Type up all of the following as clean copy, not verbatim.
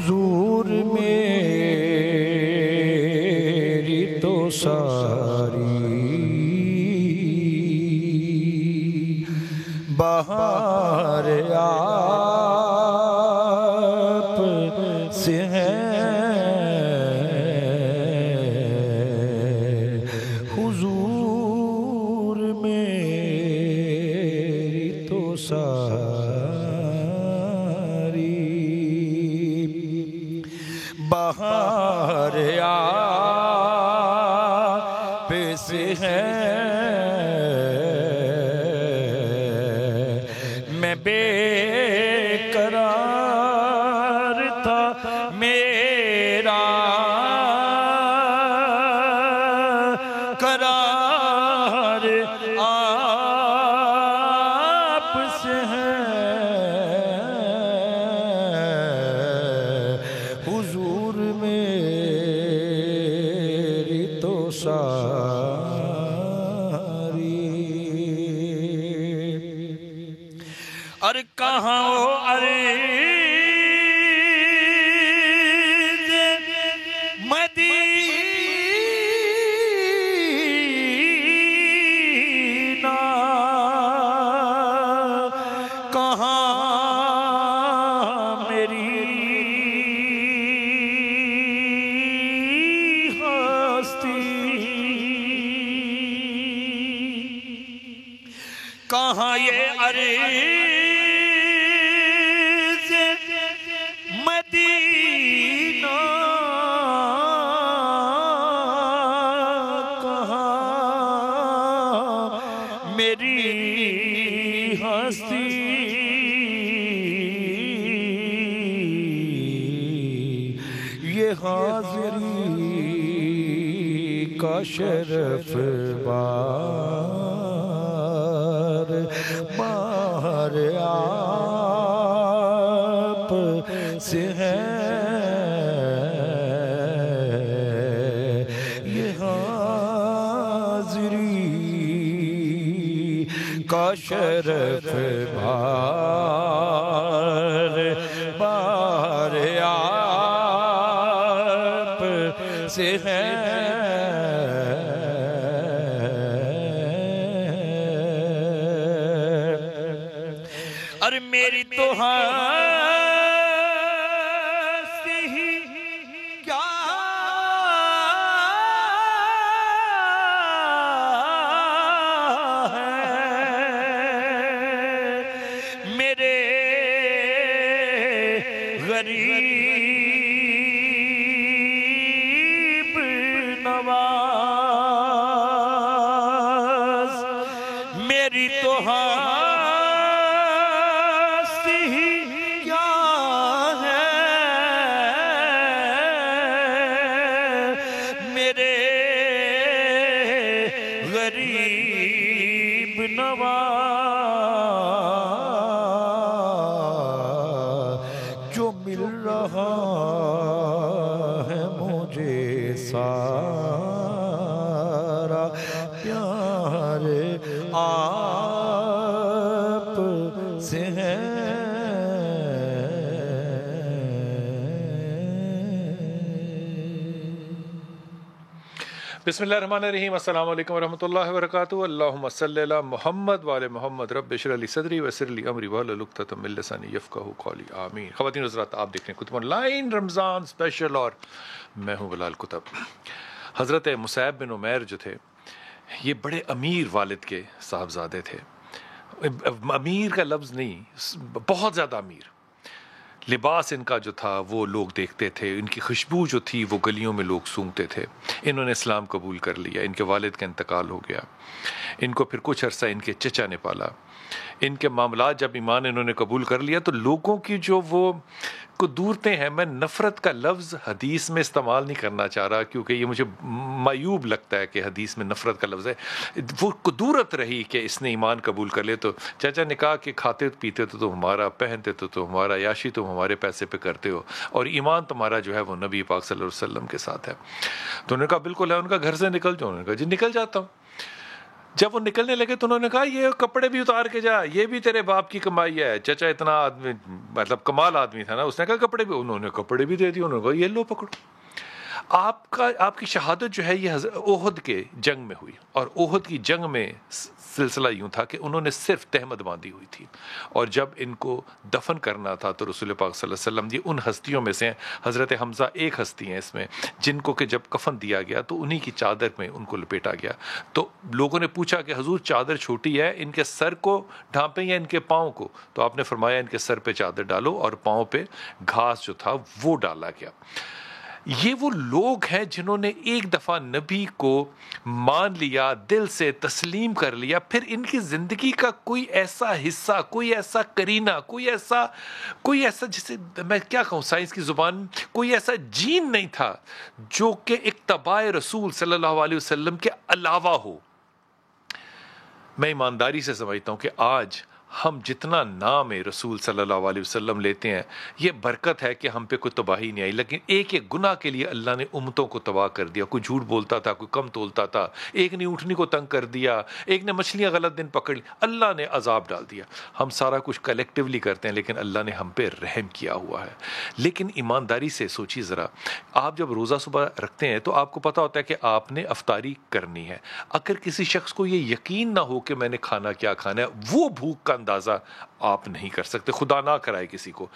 حضور میری تو ساری بہار آپ سے ہے، حضور میری تو ساری بہار آپ سے ہے، میں بے قرار تھا میرا قرار آپ سے ہے، حضور میری تو ساری اور کہاں ہو عرض مدینہ، کہاں میری ہستی، کہاں یہ عرض مدینہ، کہاں میری ہستی، یہ حاضری کا شرف بار بار آپ سے ہے، یہ حاضری کا شرف بار بار آپ سے ہے، اور میری تو ہستی ہی کیا ہے، میرے غریب نواز، میری تو غریب نواز، جو مل رہا ہے مجھے سارا پیار آپ سے ہے، بسم اللہ الرحمن الرحیم، السلام علیکم ورحمۃ اللہ وبرکاتہ، اللہم صلی علی محمد وعلی محمد، رب اشرح لی صدری ویسر لی امری واحلل عقدۃ من لسانی یفقہوا قولی، آمین۔ خواتین حضرات، آپ دیکھ رہے ہیں کتب آن لائن رمضان اسپیشل، اور میں ہوں بلال کتب۔ حضرت مصعب بن عمیر جو تھے، یہ بڑے امیر والد کے صاحبزادے تھے، امیر کا لفظ نہیں، بہت زیادہ امیر۔ لباس ان کا جو تھا وہ لوگ دیکھتے تھے، ان کی خوشبو جو تھی وہ گلیوں میں لوگ سونگتے تھے۔ انہوں نے اسلام قبول کر لیا، ان کے والد کا انتقال ہو گیا، ان کو پھر کچھ عرصہ ان کے چچا نے پالا۔ ان کے معاملات جب ایمان انہوں نے قبول کر لیا تو لوگوں کی جو وہ قدورتیں ہیں، میں نفرت کا لفظ حدیث میں استعمال نہیں کرنا چاہ رہا کیونکہ یہ مجھے معیوب لگتا ہے کہ حدیث میں نفرت کا لفظ ہے، وہ قدورت رہی کہ اس نے ایمان قبول کر لیا۔ تو چچا نے کہا کہ کھاتے پیتے تو تم ہمارا، پہنتے تو تم ہمارا، عیاشی تم ہمارے پیسے پہ کرتے ہو، اور ایمان تمہارا جو ہے وہ نبی پاک صلی اللہ علیہ وسلم کے ساتھ ہے۔ تو انہوں نے کہا بالکل ہے۔ ان کا گھر سے نکل جاؤ، انہوں نے کہا جی نکل جاتا ہوں۔ جب وہ نکلنے لگے تو انہوں نے کہا یہ کپڑے بھی اتار کے جا, یہ بھی تیرے باپ کی کمائی ہے. چچا اتنا آدمی مطلب کمال آدمی تھا نا, اس نے کہا کپڑے بھی, انہوں نے کپڑے بھی دے دیے. انہوں نے کہا یہ لو پکڑو. آپ کی شہادت جو ہے یہ احد کے جنگ میں ہوئی, اور احد کی جنگ میں سلسلہ یوں تھا کہ انہوں نے صرف تہمت باندھی ہوئی تھی, اور جب ان کو دفن کرنا تھا تو رسول پاک صلی اللہ علیہ وسلم یہ ان ہستیوں میں سے ہیں, حضرت حمزہ ایک ہستی ہیں اس میں, جن کو کہ جب کفن دیا گیا تو انہی کی چادر میں ان کو لپیٹا گیا. تو لوگوں نے پوچھا کہ حضور چادر چھوٹی ہے, ان کے سر کو ڈھانپیں یا ان کے پاؤں کو؟ تو آپ نے فرمایا ان کے سر پہ چادر ڈالو, اور پاؤں پہ گھاس جو تھا وہ ڈالا گیا. یہ وہ لوگ ہیں جنہوں نے ایک دفعہ نبی کو مان لیا, دل سے تسلیم کر لیا, پھر ان کی زندگی کا کوئی ایسا حصہ, کوئی ایسا کرینہ, کوئی ایسا جسے میں کیا کہوں سائنس کی زبان, کوئی ایسا جین نہیں تھا جو کہ اتباع رسول صلی اللہ علیہ وسلم کے علاوہ ہو. میں ایمانداری سے سمجھتا ہوں کہ آج ہم جتنا نام رسول صلی اللہ علیہ وسلم لیتے ہیں یہ برکت ہے کہ ہم پہ کوئی تباہی نہیں آئی, لیکن ایک ایک گناہ کے لیے اللہ نے امتوں کو تباہ کر دیا. کوئی جھوٹ بولتا تھا, کوئی کم تولتا تھا, ایک نے اونٹنی کو تنگ کر دیا, ایک نے مچھلیاں غلط دن پکڑ لی, اللہ نے عذاب ڈال دیا. ہم سارا کچھ کلیکٹیولی کرتے ہیں, لیکن اللہ نے ہم پہ رحم کیا ہوا ہے. لیکن ایمانداری سے سوچیے ذرا, آپ جب روزہ صبح رکھتے ہیں تو آپ کو پتا ہوتا ہے کہ آپ نے افطاری کرنی ہے. اگر کسی شخص کو یہ یقین نہ ہو کہ میں نے کھانا کیا کھانا ہے, وہ بھوک کا اندازہ آپ نہیں کر سکتے. خدا نہ کرائے کسی کو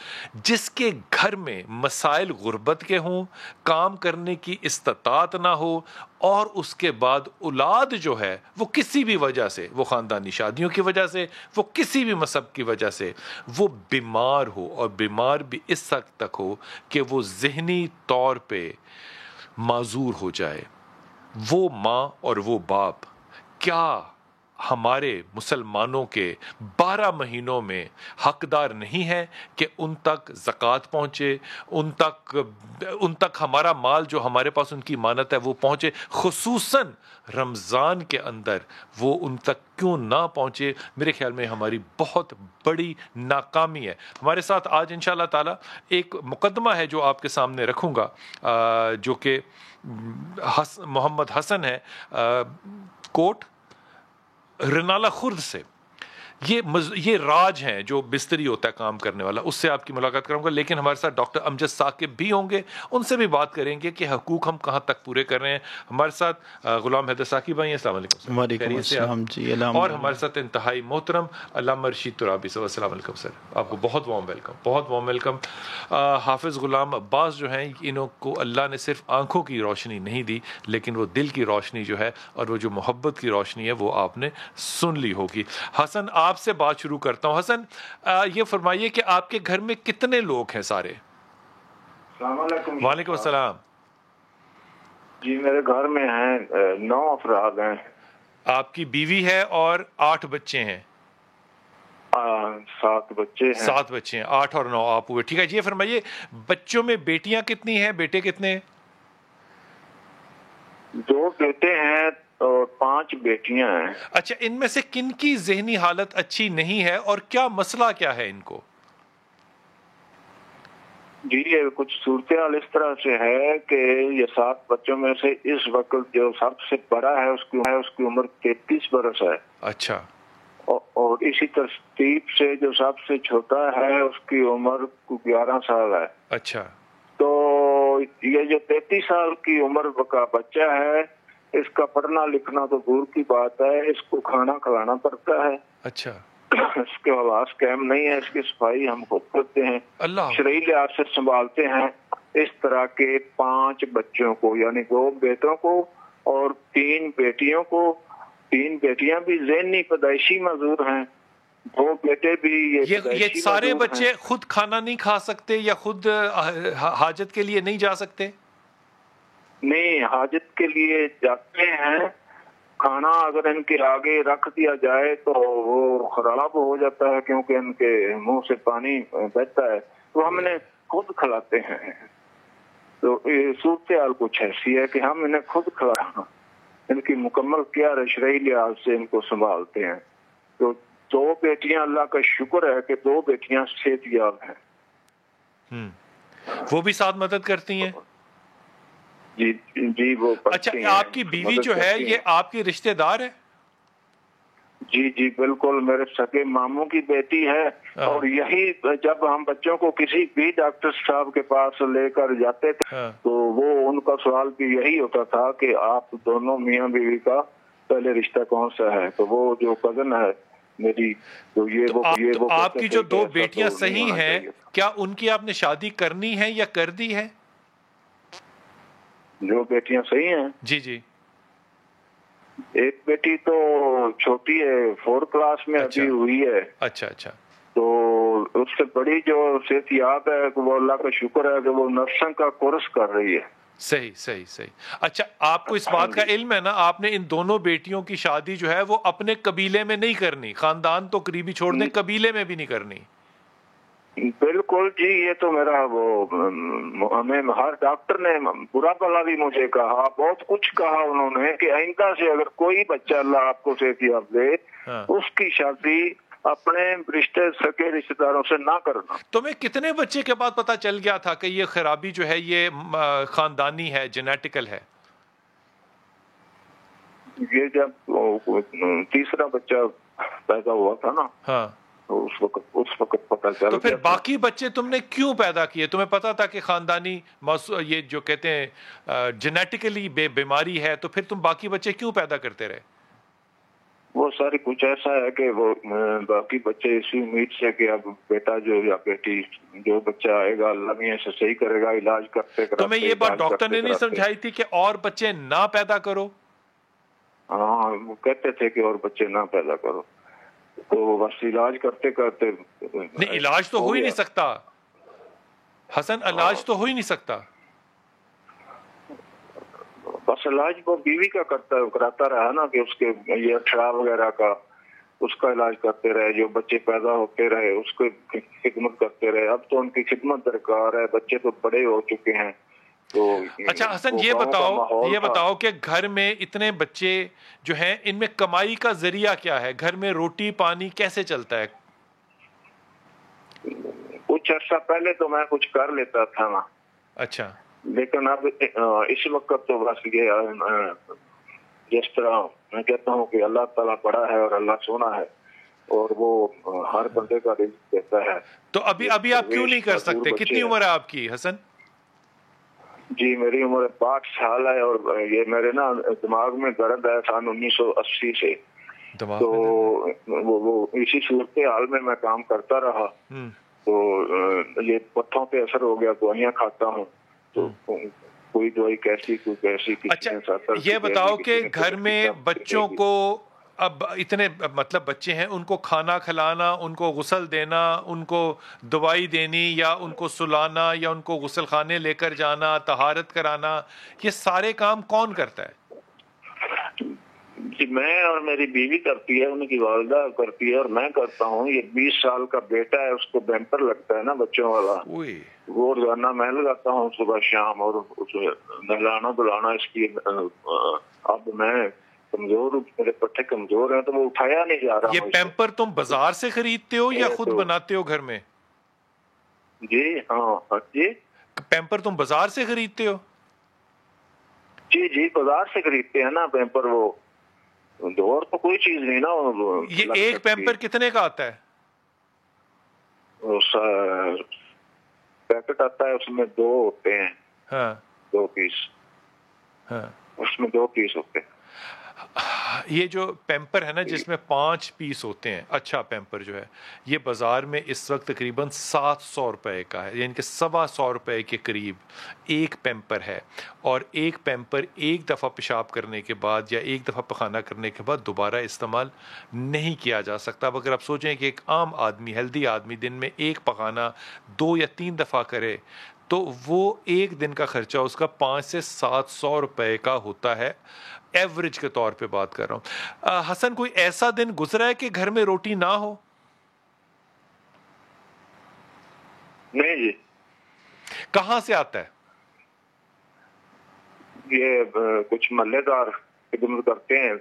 جس کے گھر میں مسائل غربت کے ہوں, کام کرنے کی استطاعت نہ ہو, اور اس کے بعد اولاد جو ہے وہ کسی بھی وجہ سے, وہ خاندانی شادیوں کی وجہ سے, وہ کسی بھی مذہب کی وجہ سے وہ بیمار ہو, اور بیمار بھی اس حد تک ہو کہ وہ ذہنی طور پہ معذور ہو جائے, وہ ماں اور وہ باپ کیا ہمارے مسلمانوں کے 12 مہینوں میں حقدار نہیں ہے کہ ان تک زکوٰۃ پہنچے, ان تک ہمارا مال جو ہمارے پاس ان کی امانت ہے وہ پہنچے, خصوصاً رمضان کے اندر وہ ان تک کیوں نہ پہنچے؟ میرے خیال میں ہماری بہت بڑی ناکامی ہے. ہمارے ساتھ آج انشاءاللہ تعالی ایک مقدمہ ہے جو آپ کے سامنے رکھوں گا, جو کہ محمد حسن ہے, کوٹ رنالہ خرد سے. یہ راج ہیں جو بستری ہوتا ہے کام کرنے والا, اس سے آپ کی ملاقات کروں گا. لیکن ہمارے ساتھ ڈاکٹر امجد ثاقب بھی ہوں گے, ان سے بھی بات کریں گے کہ حقوق ہم کہاں تک پورے کر رہے ہیں. ہمارے ساتھ غلام حیدر ثاقب بھائی ہیں, السلام علیکم. وعلیکم السلام جی. اور ہمارے ساتھ انتہائی محترم علامہ رشید ترابی صاحب, السلام علیکم سر, آپ کو بہت وارم ویلکم, بہت وارم ویلکم. حافظ غلام عباس جو ہیں, انہوں کو اللہ نے صرف آنکھوں کی روشنی نہیں دی, لیکن وہ دل کی روشنی جو ہے اور وہ جو محبت کی روشنی ہے وہ آپ نے سن لی ہوگی. حسن آپ سے بات شروع کرتا ہوں. حسن یہ فرمائیے کہ آپ کے گھر میں کتنے لوگ ہیں سارے؟ السلام علیکم. وعلیکم السلام. جی میرے گھر میں ہیں 9 افراد ہیں. آپ کی بیوی ہے اور 8 بچے ہیں؟ 7 بچے ہیں. 7 بچے ہیں, 8 اور 9 آپ ہوئے. ٹھیک ہے جی, یہ فرمائیے بچوں میں بیٹیاں کتنی ہیں, بیٹے کتنے ہیں؟ 2 بیٹے ہیں اور 5 بیٹیاں ہیں. اچھا, ان میں سے کن کی ذہنی حالت اچھی نہیں ہے اور کیا مسئلہ کیا ہے ان کو؟ جی یہ کچھ صورتحال اس طرح سے ہے کہ یہ 7 بچوں میں سے اس وقت جو سب سے بڑا ہے اس کی عمر 33 برس ہے. اچھا. اور اسی ترتیب سے جو سب سے چھوٹا ہے اس کی عمر 11 سال ہے. اچھا. تو یہ جو 33 سال کی عمر کا بچہ ہے, اس کا پڑھنا لکھنا تو دور کی بات ہے, اس کو کھانا کھلانا پڑتا ہے. اچھا. اس کے حواس قائم نہیں ہے, اس کی صفائی ہم خود کرتے ہیں, شرعی لحاظ سے سنبھالتے ہیں. اس طرح کے 5 بچوں کو, یعنی 2 بیٹوں کو اور 3 بیٹیوں کو. 3 بیٹیاں بھی ذہنی پیدائشی معذور ہیں, 2 بیٹے بھی. یہ سارے بچے خود کھانا نہیں کھا سکتے یا خود حاجت کے لیے نہیں جا سکتے؟ نہیں, حاجت کے لیے جاتے ہیں. کھانا اگر ان کے آگے رکھ دیا جائے تو وہ خراب ہو جاتا ہے, کیونکہ ان کے منہ سے پانی بہتا ہے, تو ہم انہیں خود کھلاتے ہیں. تو صورتحال کچھ ایسی ہے کہ ہم انہیں خود کھلانا, ان کی مکمل کیئر شرعی لحاظ سے ان کو سنبھالتے ہیں. تو 2 بیٹیاں, اللہ کا شکر ہے کہ 2 بیٹیاں صحت یاب ہیں. وہ بھی ساتھ مدد کرتی ہیں؟ جی وہ. اچھا, آپ کی بیوی جو ہے یہ آپ کی رشتہ دار ہے؟ جی جی بالکل، میرے سگے ماموں کی بیٹی ہے، اور یہی جب ہم بچوں کو کسی بھی ڈاکٹر صاحب کے پاس لے کر جاتے تھے تو وہ ان کا سوال بھی یہی ہوتا تھا کہ آپ دونوں میاں بیوی کا پہلے رشتہ کون سا ہے؟ تو وہ جو کزن ہے میری، تو یہ آپ کی جو 2 بیٹیاں صحیح ہیں، کیا ان کی آپ نے شادی کرنی ہے یا کر دی ہے؟ جو بیٹیاں صحیح ہیں، جی جی، ایک بیٹی تو چھوٹی ہے، 4 کلاس میں ابھی ہوئی ہے۔ اچھا اچھا، تو اس سے بڑی جو صحت یاب ہے وہ اللہ کا شکر ہے کہ وہ نرسنگ کا کورس کر رہی ہے۔ صحیح صحیح صحیح۔ اچھا، آپ کو اس بات کا علم ہے نا، آپ نے ان دونوں بیٹیوں کی شادی جو ہے وہ اپنے قبیلے میں نہیں کرنی، خاندان تو قریبی چھوڑ دیں، قبیلے میں بھی نہیں کرنی؟ بالکل جی، یہ تو میرا وہ ہمیں ہر ڈاکٹر نے برا بھلا بھی مجھے کہا، بہت کچھ کہا انہوں نے کہ آئندہ سے اگر کوئی بچہ اللہ آپ کو صحت یاب دے اس کی شادی اپنے سگے رشتے داروں سے نہ کرنا۔ تمہیں کتنے بچے کے بعد پتا چل گیا تھا کہ یہ خرابی جو ہے یہ خاندانی ہے، جینیٹیکل ہے؟ یہ جب تیسرا بچہ پیدا ہوا تھا نا، ہاں، تو اس وقت پتا چل گیا۔ تو پھر باقی بچے تم نے کیوں پیدا کیے؟ تمہیں پتا تھا کہ خاندانی یہ جو کہتے ہیں جینیٹیکلی بیماری ہے، تو پھر تم باقی بچے کیوں پیدا کرتے رہے؟ وہ ساری کچھ ایسا ہے کہ وہ باقی بچے اسی امید سے کہ اب بیٹا جو یا بیٹی جو بچہ آئے گا اللہ میاں سے صحیح کرے گا، علاج کرتے کرتے۔ تمہیں یہ بات ڈاکٹر نے نہیں سمجھائی تھی کہ اور بچے نہ پیدا کرو؟ ہاں، وہ کہتے تھے کہ اور بچے نہ پیدا کرو، تو بس علاج کرتے کرتے نہیں، علاج تو ہو ہی نہیں سکتا حسن، علاج تو ہو ہی نہیں سکتا۔ بس علاج وہ بیوی کا کراتا رہا نا، کہ اس کے یہ اٹھڑا وغیرہ کا اس کا علاج کرتے رہے، جو بچے پیدا ہوتے رہے اس کو خدمت کرتے رہے۔ اب تو ان کی خدمت درکار ہے، بچے تو بڑے ہو چکے ہیں۔ تو اچھا حسن، یہ بتاؤ کہ گھر میں اتنے بچے جو ہیں، ان میں کمائی کا ذریعہ کیا ہے؟ گھر میں روٹی پانی کیسے چلتا ہے؟ کچھ عرصہ پہلے تو میں کچھ کر لیتا تھا نا، اچھا، لیکن اب اس وقت تو بس یہ جس طرح میں کہتا ہوں کہ اللہ تعالیٰ بڑا ہے اور اللہ سونا ہے، اور وہ ہر بندے کا رزق دیتا ہے۔ تو ابھی آپ کیوں نہیں کر سکتے؟ کتنی عمر ہے آپ کی حسن؟ جی میری عمر 62 سال ہے، اور یہ میرے نا دماغ میں درد ہے سن 1980 سے، تو وہ اسی صورتحال میں میں کام کرتا رہا، تو یہ پتھوں پہ اثر ہو گیا، دوائیاں کھاتا ہوں، تو کوئی دوائی کیسی کوئی کیسی۔ اچھا یہ بتاؤ کہ گھر میں بچوں کو اب اتنے مطلب بچے ہیں، ان کو کھانا کھلانا، ان کو غسل دینا، ان کو دوائی دینی، یا ان کو سلانا، یا ان کو غسل خانے لے کر جانا، طہارت کرانا، یہ سارے کام کون کرتا ہے؟ جی میں اور میری بیوی کرتی ہے، ان کی والدہ کرتی ہے، اور میں کرتا ہوں۔ یہ 20 سال کا بیٹا ہے، اس کو بیمپر لگتا ہے نا بچوں والا، وہ روزانہ میں لگاتا ہوں صبح شام، اور نہلانا دلانا اس کی۔ اب میں کمزور ہوں، میرے پٹھے کمزور ہیں، تو وہ اٹھایا نہیں جا رہا۔ یہ پیمپر تم بازار سے خریدتے ہو یا خود بناتے ہو گھر میں؟ جی ہاں جی، پیمپر تم بازار سے خریدتے ہو؟ جی جی بازار سے خریدتے ہیں نا پیمپر، وہ اور تو کوئی چیز نہیں نا۔ یہ ایک پیمپر کتنے کا آتا ہے؟ پیکٹ آتا ہے، اس میں 2 ہوتے ہیں، ہاں 2 پیس، ہاں، اس میں 2 پیس ہوتے ہیں۔ یہ جو پیمپر ہے نا جس میں 5 پیس ہوتے ہیں، اچھا پیمپر جو ہے یہ بازار میں اس وقت تقریباً 700 روپے کا ہے، یعنی کہ 125 روپے کے قریب ایک پیمپر ہے، اور ایک پیمپر ایک دفعہ پیشاب کرنے کے بعد یا ایک دفعہ پخانہ کرنے کے بعد دوبارہ استعمال نہیں کیا جا سکتا۔ اب اگر آپ سوچیں کہ ایک عام آدمی، ہیلدی آدمی دن میں ایک پخانہ 2 یا 3 دفعہ کرے تو وہ ایک دن کا خرچہ اس کا 500 سے 700 روپے کا ہوتا ہے، ایوریج کے طور پہ بات کر رہا ہوں۔ حسن، کوئی ایسا دن گزرا ہے کہ گھر میں روٹی نہ ہو؟ نہیں جی۔ کہاں سے آتا ہے؟ یہ کچھ محلے دار خدمت کرتے ہیں،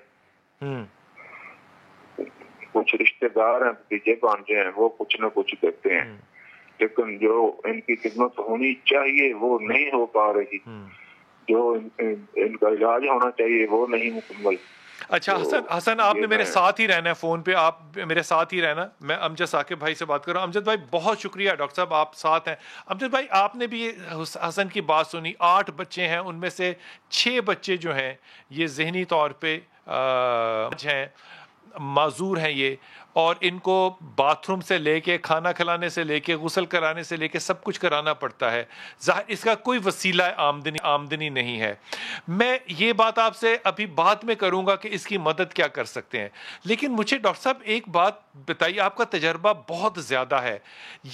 کچھ رشتے دار ہیں، بھتیجے بھانجے ہیں، وہ کچھ نہ کچھ دیتے ہیں، لیکن جو ان کی خدمت ہونی چاہیے وہ نہیں ہو پا رہی، جو ان کا علاج ہونا چاہیے وہ نہیں مکمل۔ اچھا حسن آپ نے میرے ساتھ ہی رہنا ہے فون پہ, آپ میرے ساتھ ہی رہنا. میں امجد ثاقب بھائی سے بات کر رہا ہوں. امجد بھائی بہت شکریہ, ڈاکٹر صاحب آپ ساتھ ہیں. امجد بھائی آپ نے بھی حسن کی بات سنی, 8 بچے ہیں, ان میں سے 6 بچے جو ہیں یہ ذہنی طور پہ ہیں, معذور ہیں یہ, اور ان کو باتھ روم سے لے کے, کھانا کھلانے سے لے کے, غسل کرانے سے لے کے سب کچھ کرانا پڑتا ہے. ظاہر اس کا کوئی وسیلہ آمدنی نہیں ہے. میں یہ بات آپ سے ابھی بعد میں کروں گا کہ اس کی مدد کیا کر سکتے ہیں, لیکن مجھے ڈاکٹر صاحب ایک بات بتائیے, آپ کا تجربہ بہت زیادہ ہے,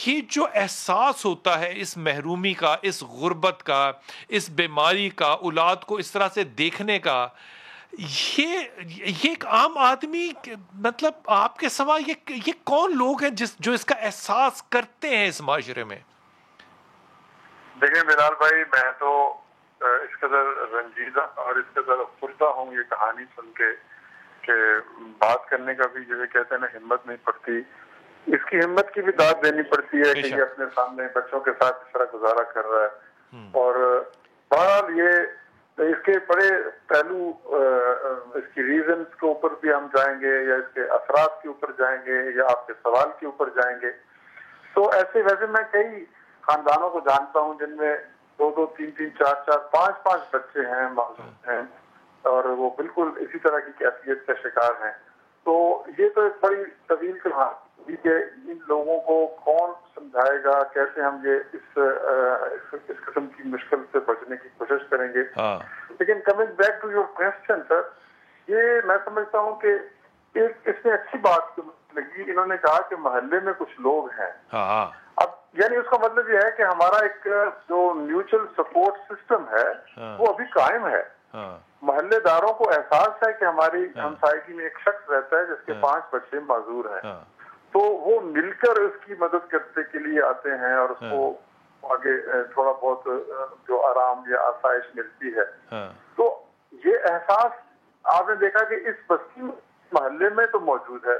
یہ جو احساس ہوتا ہے اس محرومی کا, اس غربت کا, اس بیماری کا, اولاد کو اس طرح سے دیکھنے کا, یہ ایک عام آدمی, مطلب آپ کے سوا یہ کون لوگ ہیں جو اس کا احساس کرتے ہیں اس معاشرے میں؟ دیکھیں بلال بھائی, میں تو اس قدر رنجیدہ اور اس قدر افسردہ ہوں یہ کہانی سن کے کہ بات کرنے کا بھی جیسے کہتے ہیں نا ہمت نہیں پڑتی. اس کی ہمت کی بھی داد دینی پڑتی ہے کہ یہ اپنے سامنے بچوں کے ساتھ اس طرح گزارا کر رہا ہے. اور بہرحال یہ اس کے بڑے پہلو, اس کی ریزنز کے اوپر بھی ہم جائیں گے, یا اس کے اثرات کے اوپر جائیں گے, یا آپ کے سوال کے اوپر جائیں گے. تو ایسے ویسے میں کئی خاندانوں کو جانتا ہوں جن میں 2-2, 3-3, 4-4, 5-5 بچے ہیں, معذور ہیں, اور وہ بالکل اسی طرح کی کیفیت کا شکار ہیں. تو یہ تو ایک بڑی طویل کہانی کہ ان لوگوں کو کون سمجھائے گا, کیسے ہم یہ اس قسم کی مشکل سے بچنے کی کوشش کریں گے. لیکن coming back to your question sir, یہ میں سمجھتا ہوں کہ ایک اس میں اچھی بات لگی, انہوں نے کہا کہ محلے میں کچھ لوگ ہیں. اب یعنی اس کا مطلب یہ ہے کہ ہمارا ایک جو میوچل سپورٹ سسٹم ہے وہ ابھی قائم ہے. محلے داروں کو احساس ہے کہ ہماری ہمسائیگی میں ایک شخص رہتا ہے جس کے 5 بچے معذور ہیں, تو وہ مل کر اس کی مدد کرنے کے لیے آتے ہیں اور اس کو آگے تھوڑا بہت جو آرام یا آسائش ملتی ہے. تو یہ احساس آپ نے دیکھا کہ اس بستی محلے میں تو موجود ہے.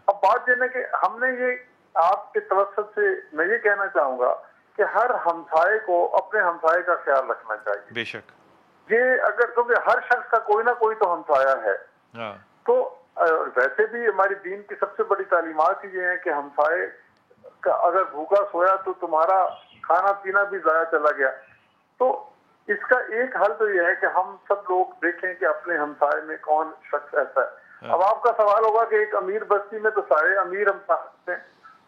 اب بات یہ ہے کہ ہم نے یہ آپ کے توسط سے میں یہ کہنا چاہوں گا کہ ہر ہمسائے کو اپنے ہمسائے کا خیال رکھنا چاہیے. بے شک یہ اگر کیونکہ ہر شخص کا کوئی نہ کوئی تو ہمسایہ ہے. تو ویسے بھی ہماری دین کی سب سے بڑی تعلیمات یہ ہیں کہ ہمسائے کا اگر بھوکا سویا تو تمہارا کھانا پینا بھی ضائع چلا گیا. تو اس کا ایک حل تو یہ ہے کہ ہم سب لوگ دیکھیں کہ اپنے ہمسائے میں کون شخص ایسا ہے. اب آپ کا سوال ہوگا کہ ایک امیر بستی میں تو سارے امیر ہمسائے ہیں,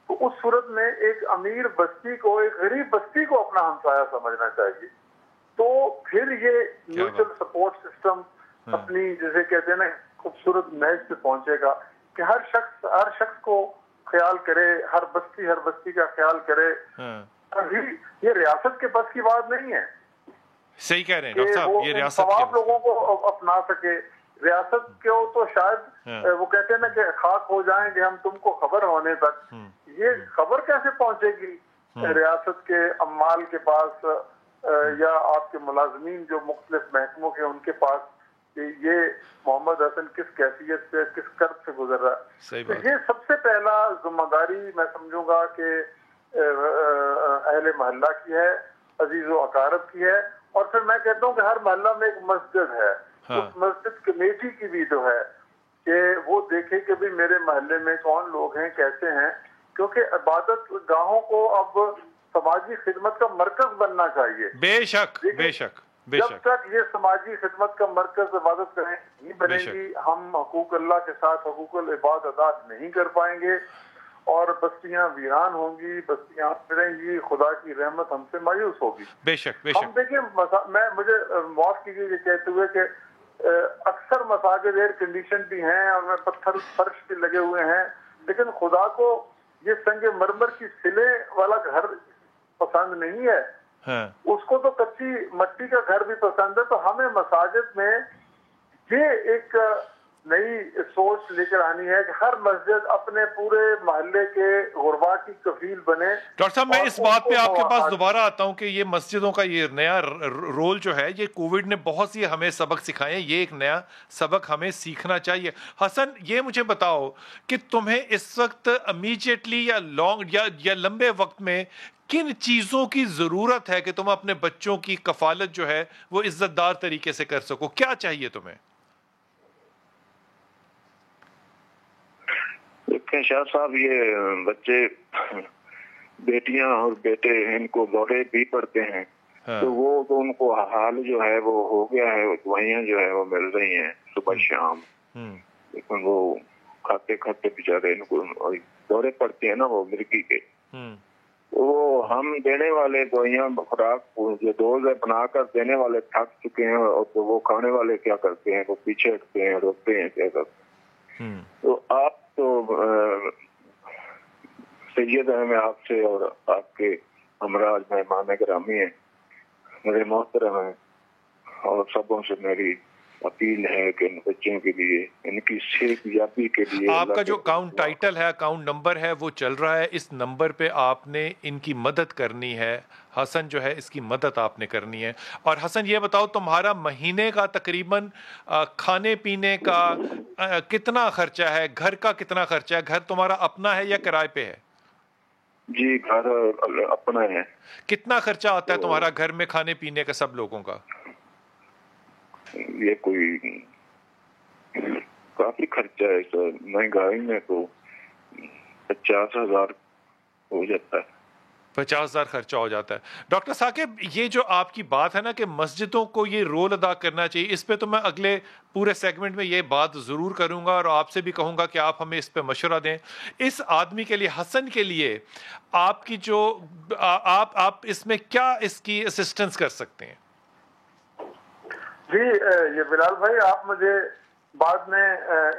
تو اس صورت میں ایک امیر بستی کو ایک غریب بستی کو اپنا ہمسایہ سمجھنا چاہیے. تو پھر یہ میوچل سپورٹ سسٹم اپنی جیسے کہتے ہیں نا خوبصورت میچ پہ پہنچے گا کہ ہر شخص کو خیال کرے, ہر بستی کا خیال کرے. یہ ریاست کے بس کی بات نہیں ہے. صحیح کہہ رہے ہیں ڈاکٹر صاحب, یہ ریاست تمام لوگوں کو اپنا سکے. ریاست کو تو شاید وہ کہتے ہیں نا کہ خاک ہو جائیں گے ہم تم کو خبر ہونے تک. یہ خبر کیسے پہنچے گی ریاست کے عمال کے پاس یا آپ کے ملازمین جو مختلف محکموں کے ان کے پاس کہ یہ محمد حسن کس کیفیت سے کس کرب سے گزر رہا ہے. تو یہ سب سے پہلا ذمہ داری میں سمجھوں گا کہ اہل محلہ کی ہے, عزیز و اقارب کی ہے. اور پھر میں کہتا ہوں کہ ہر محلہ میں ایک مسجد ہے, اس مسجد کمیٹی کی بھی جو ہے کہ وہ دیکھے کہ بھی میرے محلے میں کون لوگ ہیں, کیسے ہیں. کیونکہ عبادت گاہوں کو اب سماجی خدمت کا مرکز بننا چاہیے. بے شک بے شک بے جب شک. تک یہ سماجی خدمت کا مرکز عبادت کریں نہیں بنے گی, ہم حقوق اللہ کے ساتھ حقوق العباد ادا نہیں کر پائیں گے, اور بستیاں ویران ہوں گی, بستیاں پھریں گی, خدا کی رحمت ہم سے مایوس ہوگی. بے شک بے ہم شک. دیکھیں مجھے معاف کیجیے یہ کہتے ہوئے کہ اکثر مساجد ایئر کنڈیشن بھی ہیں اور میں پتھر فرش بھی لگے ہوئے ہیں, لیکن خدا کو یہ سنگ مرمر کی سلے والا گھر پسند نہیں ہے. اس کو تو کچی مٹی کا گھر بھی پسند ہے. تو ہمیں مساجد میں یہ ایک نئی سوچ لے کر آنی ہے کہ ہر مسجد اپنے پورے محلے کے غربا کی کفیل بنے. ڈاکٹر صاحب میں اس بات پہ آپ کے پاس دوبارہ آتا ہوں کہ یہ مسجدوں کا یہ نیا رول جو ہے, یہ کووڈ نے بہت سی ہمیں سبق سکھائے ہیں, یہ ایک نیا سبق ہمیں سیکھنا چاہیے. حسن یہ مجھے بتاؤ کہ تمہیں اس وقت امیجیٹلی یا لمبے وقت میں کن چیزوں کی ضرورت ہے کہ تم اپنے بچوں کی کفالت جو ہے وہ عزت دار طریقے سے کر سکو؟ کیا چاہیے تمہیں؟ دیکھیں شاہ صاحب، یہ بچے بیٹیاں اور بیٹے ان کو بڑے بھی پڑھتے ہیں، تو وہ تو ان کو حال جو ہے وہ ہو گیا ہے، دوائیاں جو ہے وہ مل رہی ہیں صبح شام، لیکن وہ کھاتے کھاتے بیچارے ان کو دورے پڑتے ہیں نا وہ مرگی کے، وہ ہم دینے والے دوائیاں خوراک جو ڈوز ہے بنا کر دینے والے تھک چکے ہیں، اور تو وہ کھانے والے کیا کرتے ہیں، وہ پیچھے ہٹتے ہیں، روکتے ہیں، کیا کرتے ہیں۔ تو آپ تو سید ہیں، میں آپ سے اور آپ کے ہمراہ مہمان گرامی ہیں، میرے محترم ہیں، اور سبوں سے میری اپیل ہے کہ ان بچوں کے لیے، ان کی صحت یابی کے لیے آپ کا جو اکاؤنٹ ٹائٹل ہے، اکاؤنٹ نمبر ہے، وہ چل رہا ہے، اس نمبر پہ آپ نے ان کی مدد کرنی ہے، حسن جو ہے اس کی مدد آپ نے کرنی ہے۔ اور حسن یہ بتاؤ تمہارا مہینے کا تقریباً کھانے پینے کا کتنا خرچہ ہے، گھر کا کتنا خرچہ ہے، گھر تمہارا اپنا ہے یا کرائے پہ ہے؟ جی گھر اپنا ہے۔ کتنا خرچہ آتا ہے تمہارا گھر میں کھانے پینے کا سب لوگوں کا؟ یہ کوئی کافی خرچہ ہے سر، مہنگائی میں تو 50,000 ہو جاتا ہے۔ 50,000 خرچہ ہو جاتا ہے۔ ڈاکٹر ثاقب، یہ جو آپ کی بات ہے نا کہ مسجدوں کو یہ رول ادا کرنا چاہیے، اس پہ تو میں اگلے پورے سیگمنٹ میں یہ بات ضرور کروں گا، اور آپ سے بھی کہوں گا کہ آپ ہمیں اس پہ مشورہ دیں۔ اس آدمی کے لیے، حسن کے لیے، آپ کی جو آپ اس میں کیا اس کی اسسٹنس کر سکتے ہیں؟ جی یہ بلال بھائی، آپ مجھے بعد میں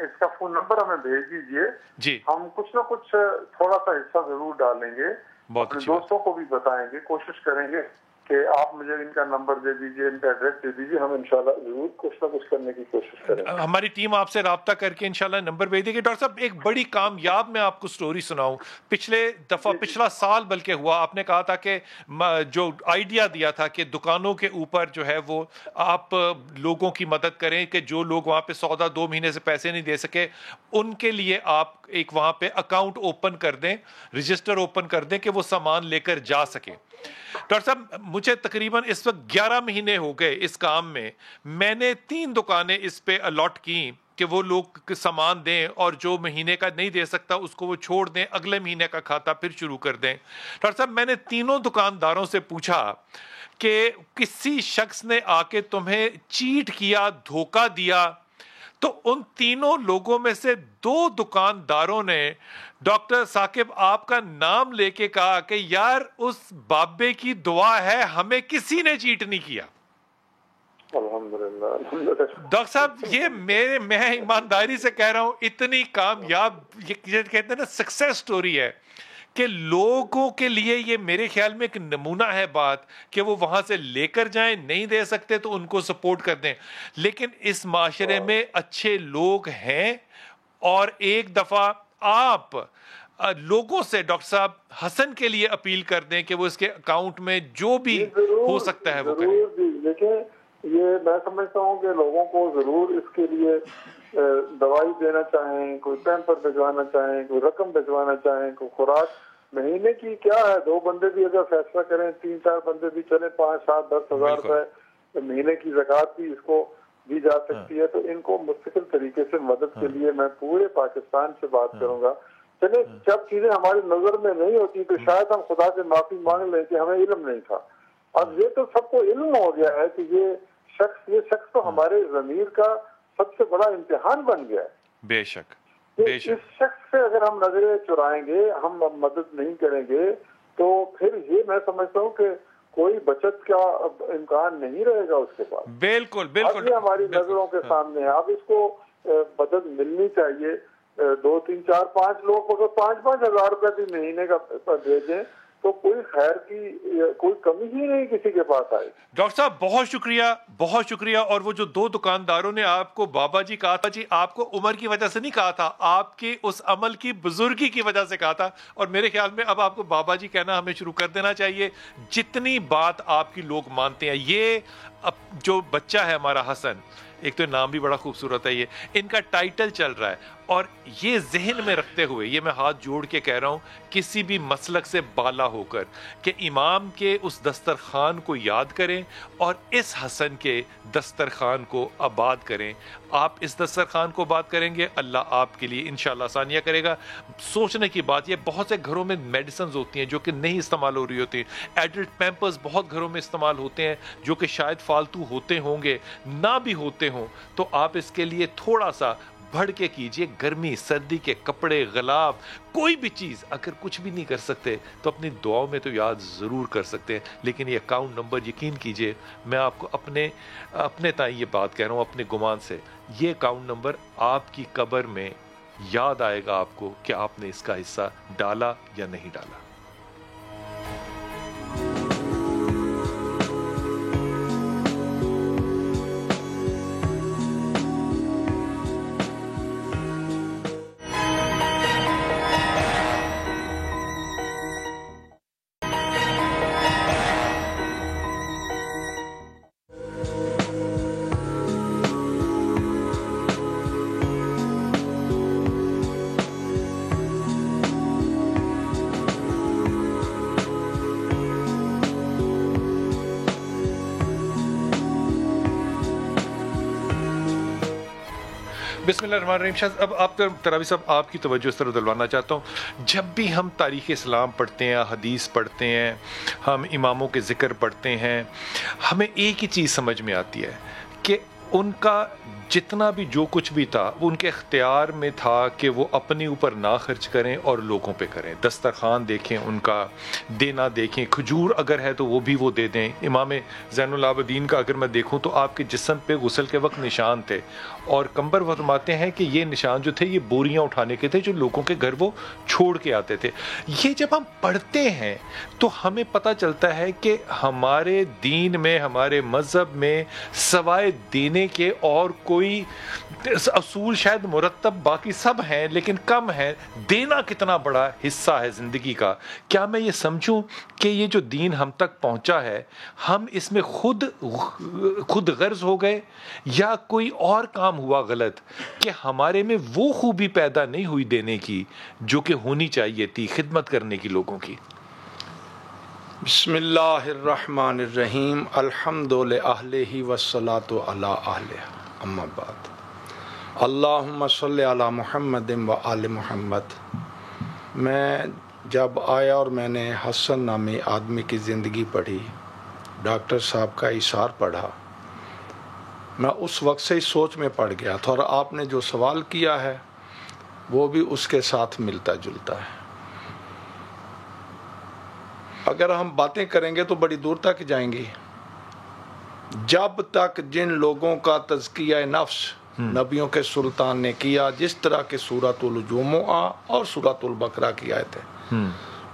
اس کا فون نمبر ہمیں بھیج دیجئے، جی ہم کچھ نہ کچھ تھوڑا سا حصہ ضرور ڈالیں گے، اپنے دوستوں کو بھی بتائیں گے، کوشش کریں گے کہ آپ مجھے ان کا نمبر دے دیجئے، ان کا ایڈریس دے دیجئے، ہم انشاءاللہ ضرور کچھ نہ کچھ کرنے کی کوشش کریں گے۔ ہماری ٹیم آپ سے رابطہ کر کے انشاءاللہ نمبر بھیج دے گی۔ ڈاکٹر صاحب ایک بڑی کامیاب میں آپ کو سٹوری سناؤں، پچھلا سال بلکہ ہوا، آپ نے کہا تھا کہ جو آئیڈیا دیا تھا کہ دکانوں کے اوپر جو ہے وہ آپ لوگوں کی مدد کریں، کہ جو لوگ وہاں پہ سودا 2 مہینے سے پیسے نہیں دے سکے ان کے لیے آپ ایک وہاں پہ اکاؤنٹ اوپن کر دیں، رجسٹر اوپن کر دیں کہ وہ سامان لے کر جا سکیں۔ ڈاکٹر صاحب مجھے تقریباً اس وقت 11 مہینے ہو گئے اس کام میں نے 3 دکانیں اس پہ الاٹ کی کہ وہ لوگ سامان دیں، اور جو مہینے کا نہیں دے سکتا اس کو وہ چھوڑ دیں، اگلے مہینے کا کھاتا پھر شروع کر دیں۔ ڈاکٹر صاحب میں نے تینوں دکانداروں سے پوچھا کہ کسی شخص نے آ کے تمہیں چیٹ کیا، دھوکہ دیا؟ تو ان تینوں لوگوں میں سے 2 دکانداروں نے ڈاکٹر ثاقب آپ کا نام لے کے کہا کہ یار اس بابے کی دعا ہے، ہمیں کسی نے چیٹ نہیں کیا۔ الحمدللہ۔ ڈاکٹر صاحب یہ میں ایمانداری سے کہہ رہا ہوں، اتنی کامیاب یہ کہتے ہیں نا سکسیس سٹوری ہے کہ لوگوں کے لیے یہ میرے خیال میں ایک نمونہ ہے بات کہ وہ وہاں سے لے کر جائیں، نہیں دے سکتے تو ان کو سپورٹ کر دیں، لیکن اس معاشرے میں اچھے لوگ ہیں۔ اور ایک دفعہ آپ لوگوں سے ڈاکٹر صاحب حسن کے لیے اپیل کر دیں کہ وہ اس کے اکاؤنٹ میں جو بھی ہو سکتا ہے وہ کریں۔ دیکھیں یہ میں سمجھتا ہوں کہ لوگوں کو ضرور اس کے لیے دوائی دینا چاہیں، کوئی پیمپر بھجوانا چاہیں، کوئی رقم بھجوانا چاہیں، کوئی خوراک مہینے کی کیا ہے، 2 بندے بھی اگر فیصلہ کریں، 3-4 بندے بھی چلیں، 5, 7, 10 ہزار روپے مہینے کی زکوٰۃ بھی اس کو دی جا سکتی ہے۔ تو ان کو مستقل طریقے سے مدد کے لیے میں پورے پاکستان سے بات کروں گا۔ چلے جب چیزیں ہماری نظر میں نہیں ہوتی تو شاید ہم خدا سے معافی مانگ لیں کہ ہمیں علم نہیں تھا، اب یہ تو سب کو علم ہو گیا ہے کہ یہ شخص تو ہمارے ضمیر کا سب سے بڑا امتحان بن گیا ہے۔ بے شک اس شخص سے اگر ہم نظریں چرائیں گے، ہم مدد نہیں کریں گے، تو پھر یہ میں سمجھتا ہوں کہ کوئی بچت کا امکان نہیں رہے گا اس کے پاس۔ بالکل یہ ہماری نظروں کے سامنے ہے۔ اب اس کو مدد ملنی چاہیے۔ 2, 3, 4, 5 لوگ اگر 5-5 ہزار روپے بھی مہینے کا بھیجیں تو کوئی خیر کی کوئی کمی ہی نہیں کسی کے پاس آئے۔ ڈاکٹر صاحب بہت شکریہ، بہت شکریہ۔ اور وہ جو 2 دکانداروں نے آپ کو بابا جی کہا تھا، جی آپ کو عمر کی وجہ سے نہیں کہا تھا، آپ کے اس عمل کی بزرگی کی وجہ سے کہا تھا، اور میرے خیال میں اب آپ کو بابا جی کہنا ہمیں شروع کر دینا چاہیے۔ جتنی بات آپ کی لوگ مانتے ہیں، یہ جو بچہ ہے ہمارا حسن، ایک تو نام بھی بڑا خوبصورت ہے، یہ ان کا ٹائٹل چل رہا ہے، اور یہ ذہن میں رکھتے ہوئے یہ میں ہاتھ جوڑ کے کہہ رہا ہوں کسی بھی مسلک سے بالا ہو کر کہ امام کے اس دسترخوان کو یاد کریں اور اس حسن کے دسترخوان کو آباد کریں. آپ اس دسترخوان کو آباد کریں گے, اللہ آپ کے لیے انشاءاللہ آسانیاں کرے گا. سوچنے کی بات یہ, بہت سے گھروں میں میڈیسنز ہوتی ہیں جو کہ نہیں استعمال ہو رہی ہوتی, ایڈلٹ پیمپرز بہت گھروں میں استعمال ہوتے ہیں جو کہ شاید فالتو ہوتے ہوں گے, نہ بھی ہوتے ہوں تو آپ اس کے لیے تھوڑا سا بڑھ کے کیجئے. گرمی سردی کے کپڑے, غلاف, کوئی بھی چیز اگر کچھ بھی نہیں کر سکتے تو اپنی دعاؤں میں تو یاد ضرور کر سکتے ہیں. لیکن یہ اکاؤنٹ نمبر یقین کیجئے, میں آپ کو اپنے تائیں یہ بات کہہ رہا ہوں اپنے گمان سے, یہ اکاؤنٹ نمبر آپ کی قبر میں یاد آئے گا آپ کو کہ آپ نے اس کا حصہ ڈالا یا نہیں ڈالا. بسم اللہ الرحمن الرحیم. شاید اب آپ تراوی صاحب آپ کی توجہ اس طرح دلوانا چاہتا ہوں. جب بھی ہم تاریخ اسلام پڑھتے ہیں, حدیث پڑھتے ہیں, ہم اماموں کے ذکر پڑھتے ہیں, ہمیں ایک ہی چیز سمجھ میں آتی ہے کہ ان کا جتنا بھی جو کچھ بھی تھا وہ ان کے اختیار میں تھا کہ وہ اپنے اوپر نہ خرچ کریں اور لوگوں پہ کریں. دسترخوان دیکھیں, ان کا دینا دیکھیں, کھجور اگر ہے تو وہ بھی وہ دے دیں. امام زین العابدین کا اگر میں دیکھوں تو آپ کے جسم پہ غسل کے وقت نشان تھے, اور کمبر فرماتے ہیں کہ یہ نشان جو تھے یہ بوریاں اٹھانے کے تھے جو لوگوں کے گھر وہ چھوڑ کے آتے تھے. یہ جب ہم پڑھتے ہیں تو ہمیں پتہ چلتا ہے کہ ہمارے دین میں, ہمارے مذہب میں سوائے دینے کے اور کوئی اصول شاید مرتب باقی سب ہیں لیکن کم ہے. دینا کتنا بڑا حصہ ہے زندگی کا. کیا میں یہ سمجھوں کہ یہ جو دین ہم تک پہنچا ہے ہم اس میں خود غرض ہو گئے, یا کوئی اور کام ہوا غلط کہ ہمارے میں وہ خوبی پیدا نہیں ہوئی دینے کی جو کہ ہونی چاہیے تھی, خدمت کرنے کی لوگوں کی. بسم اللہ الرحمن الرحیم. الحمد للہ والصلاۃ علی اہلہ. اما بعد, اللہم صلی علی محمد و آل محمد. میں جب آیا اور میں نے حسن نامی آدمی کی زندگی پڑھی, ڈاکٹر صاحب کا اشعار پڑھا, میں اس وقت سے ہی سوچ میں پڑ گیا تھا, اور آپ نے جو سوال کیا ہے وہ بھی اس کے ساتھ ملتا جلتا ہے. اگر ہم باتیں کریں گے تو بڑی دور تک جائیں گی. جب تک جن لوگوں کا تزکیہ نفس نبیوں کے سلطان نے کیا, جس طرح کے سورۃ الجمعہ اور سورۃ البقرہ کی آیتیں,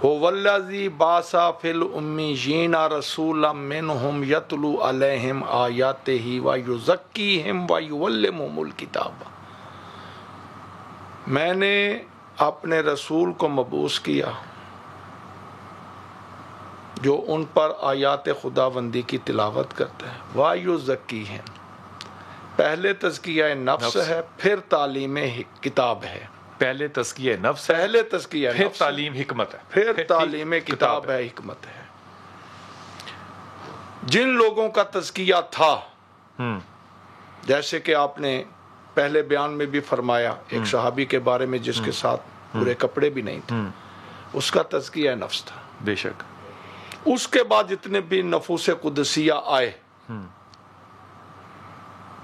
هو الذی بعث فی الامیین رسولا منہم یتلو علیہم آیاتہ ویزکیہم ویعلمہم الکتاب. میں نے اپنے رسول کو مبعوث کیا جو ان پر آیات خداوندی کی تلاوت کرتا ہے. وَيُزَكِّيهِمْ, پہلے تزکیہ نفس ہے, پھر تعلیم کتاب ہے. پہلے تزکیہ نفس ہے, پہلے تزکیہ پھر نفس, تعلیم حکمت ہے, پھر تعلیم کتاب ہے, حکمت ہے. جن لوگوں کا تزکیہ تھا, جیسے کہ آپ نے پہلے بیان میں بھی فرمایا, ایک صحابی کے بارے میں جس کے ساتھ پورے کپڑے بھی نہیں تھے, اس کا تزکیہ نفس تھا. بے شک. اس کے بعد جتنے بھی نفوس قدسیہ آئے,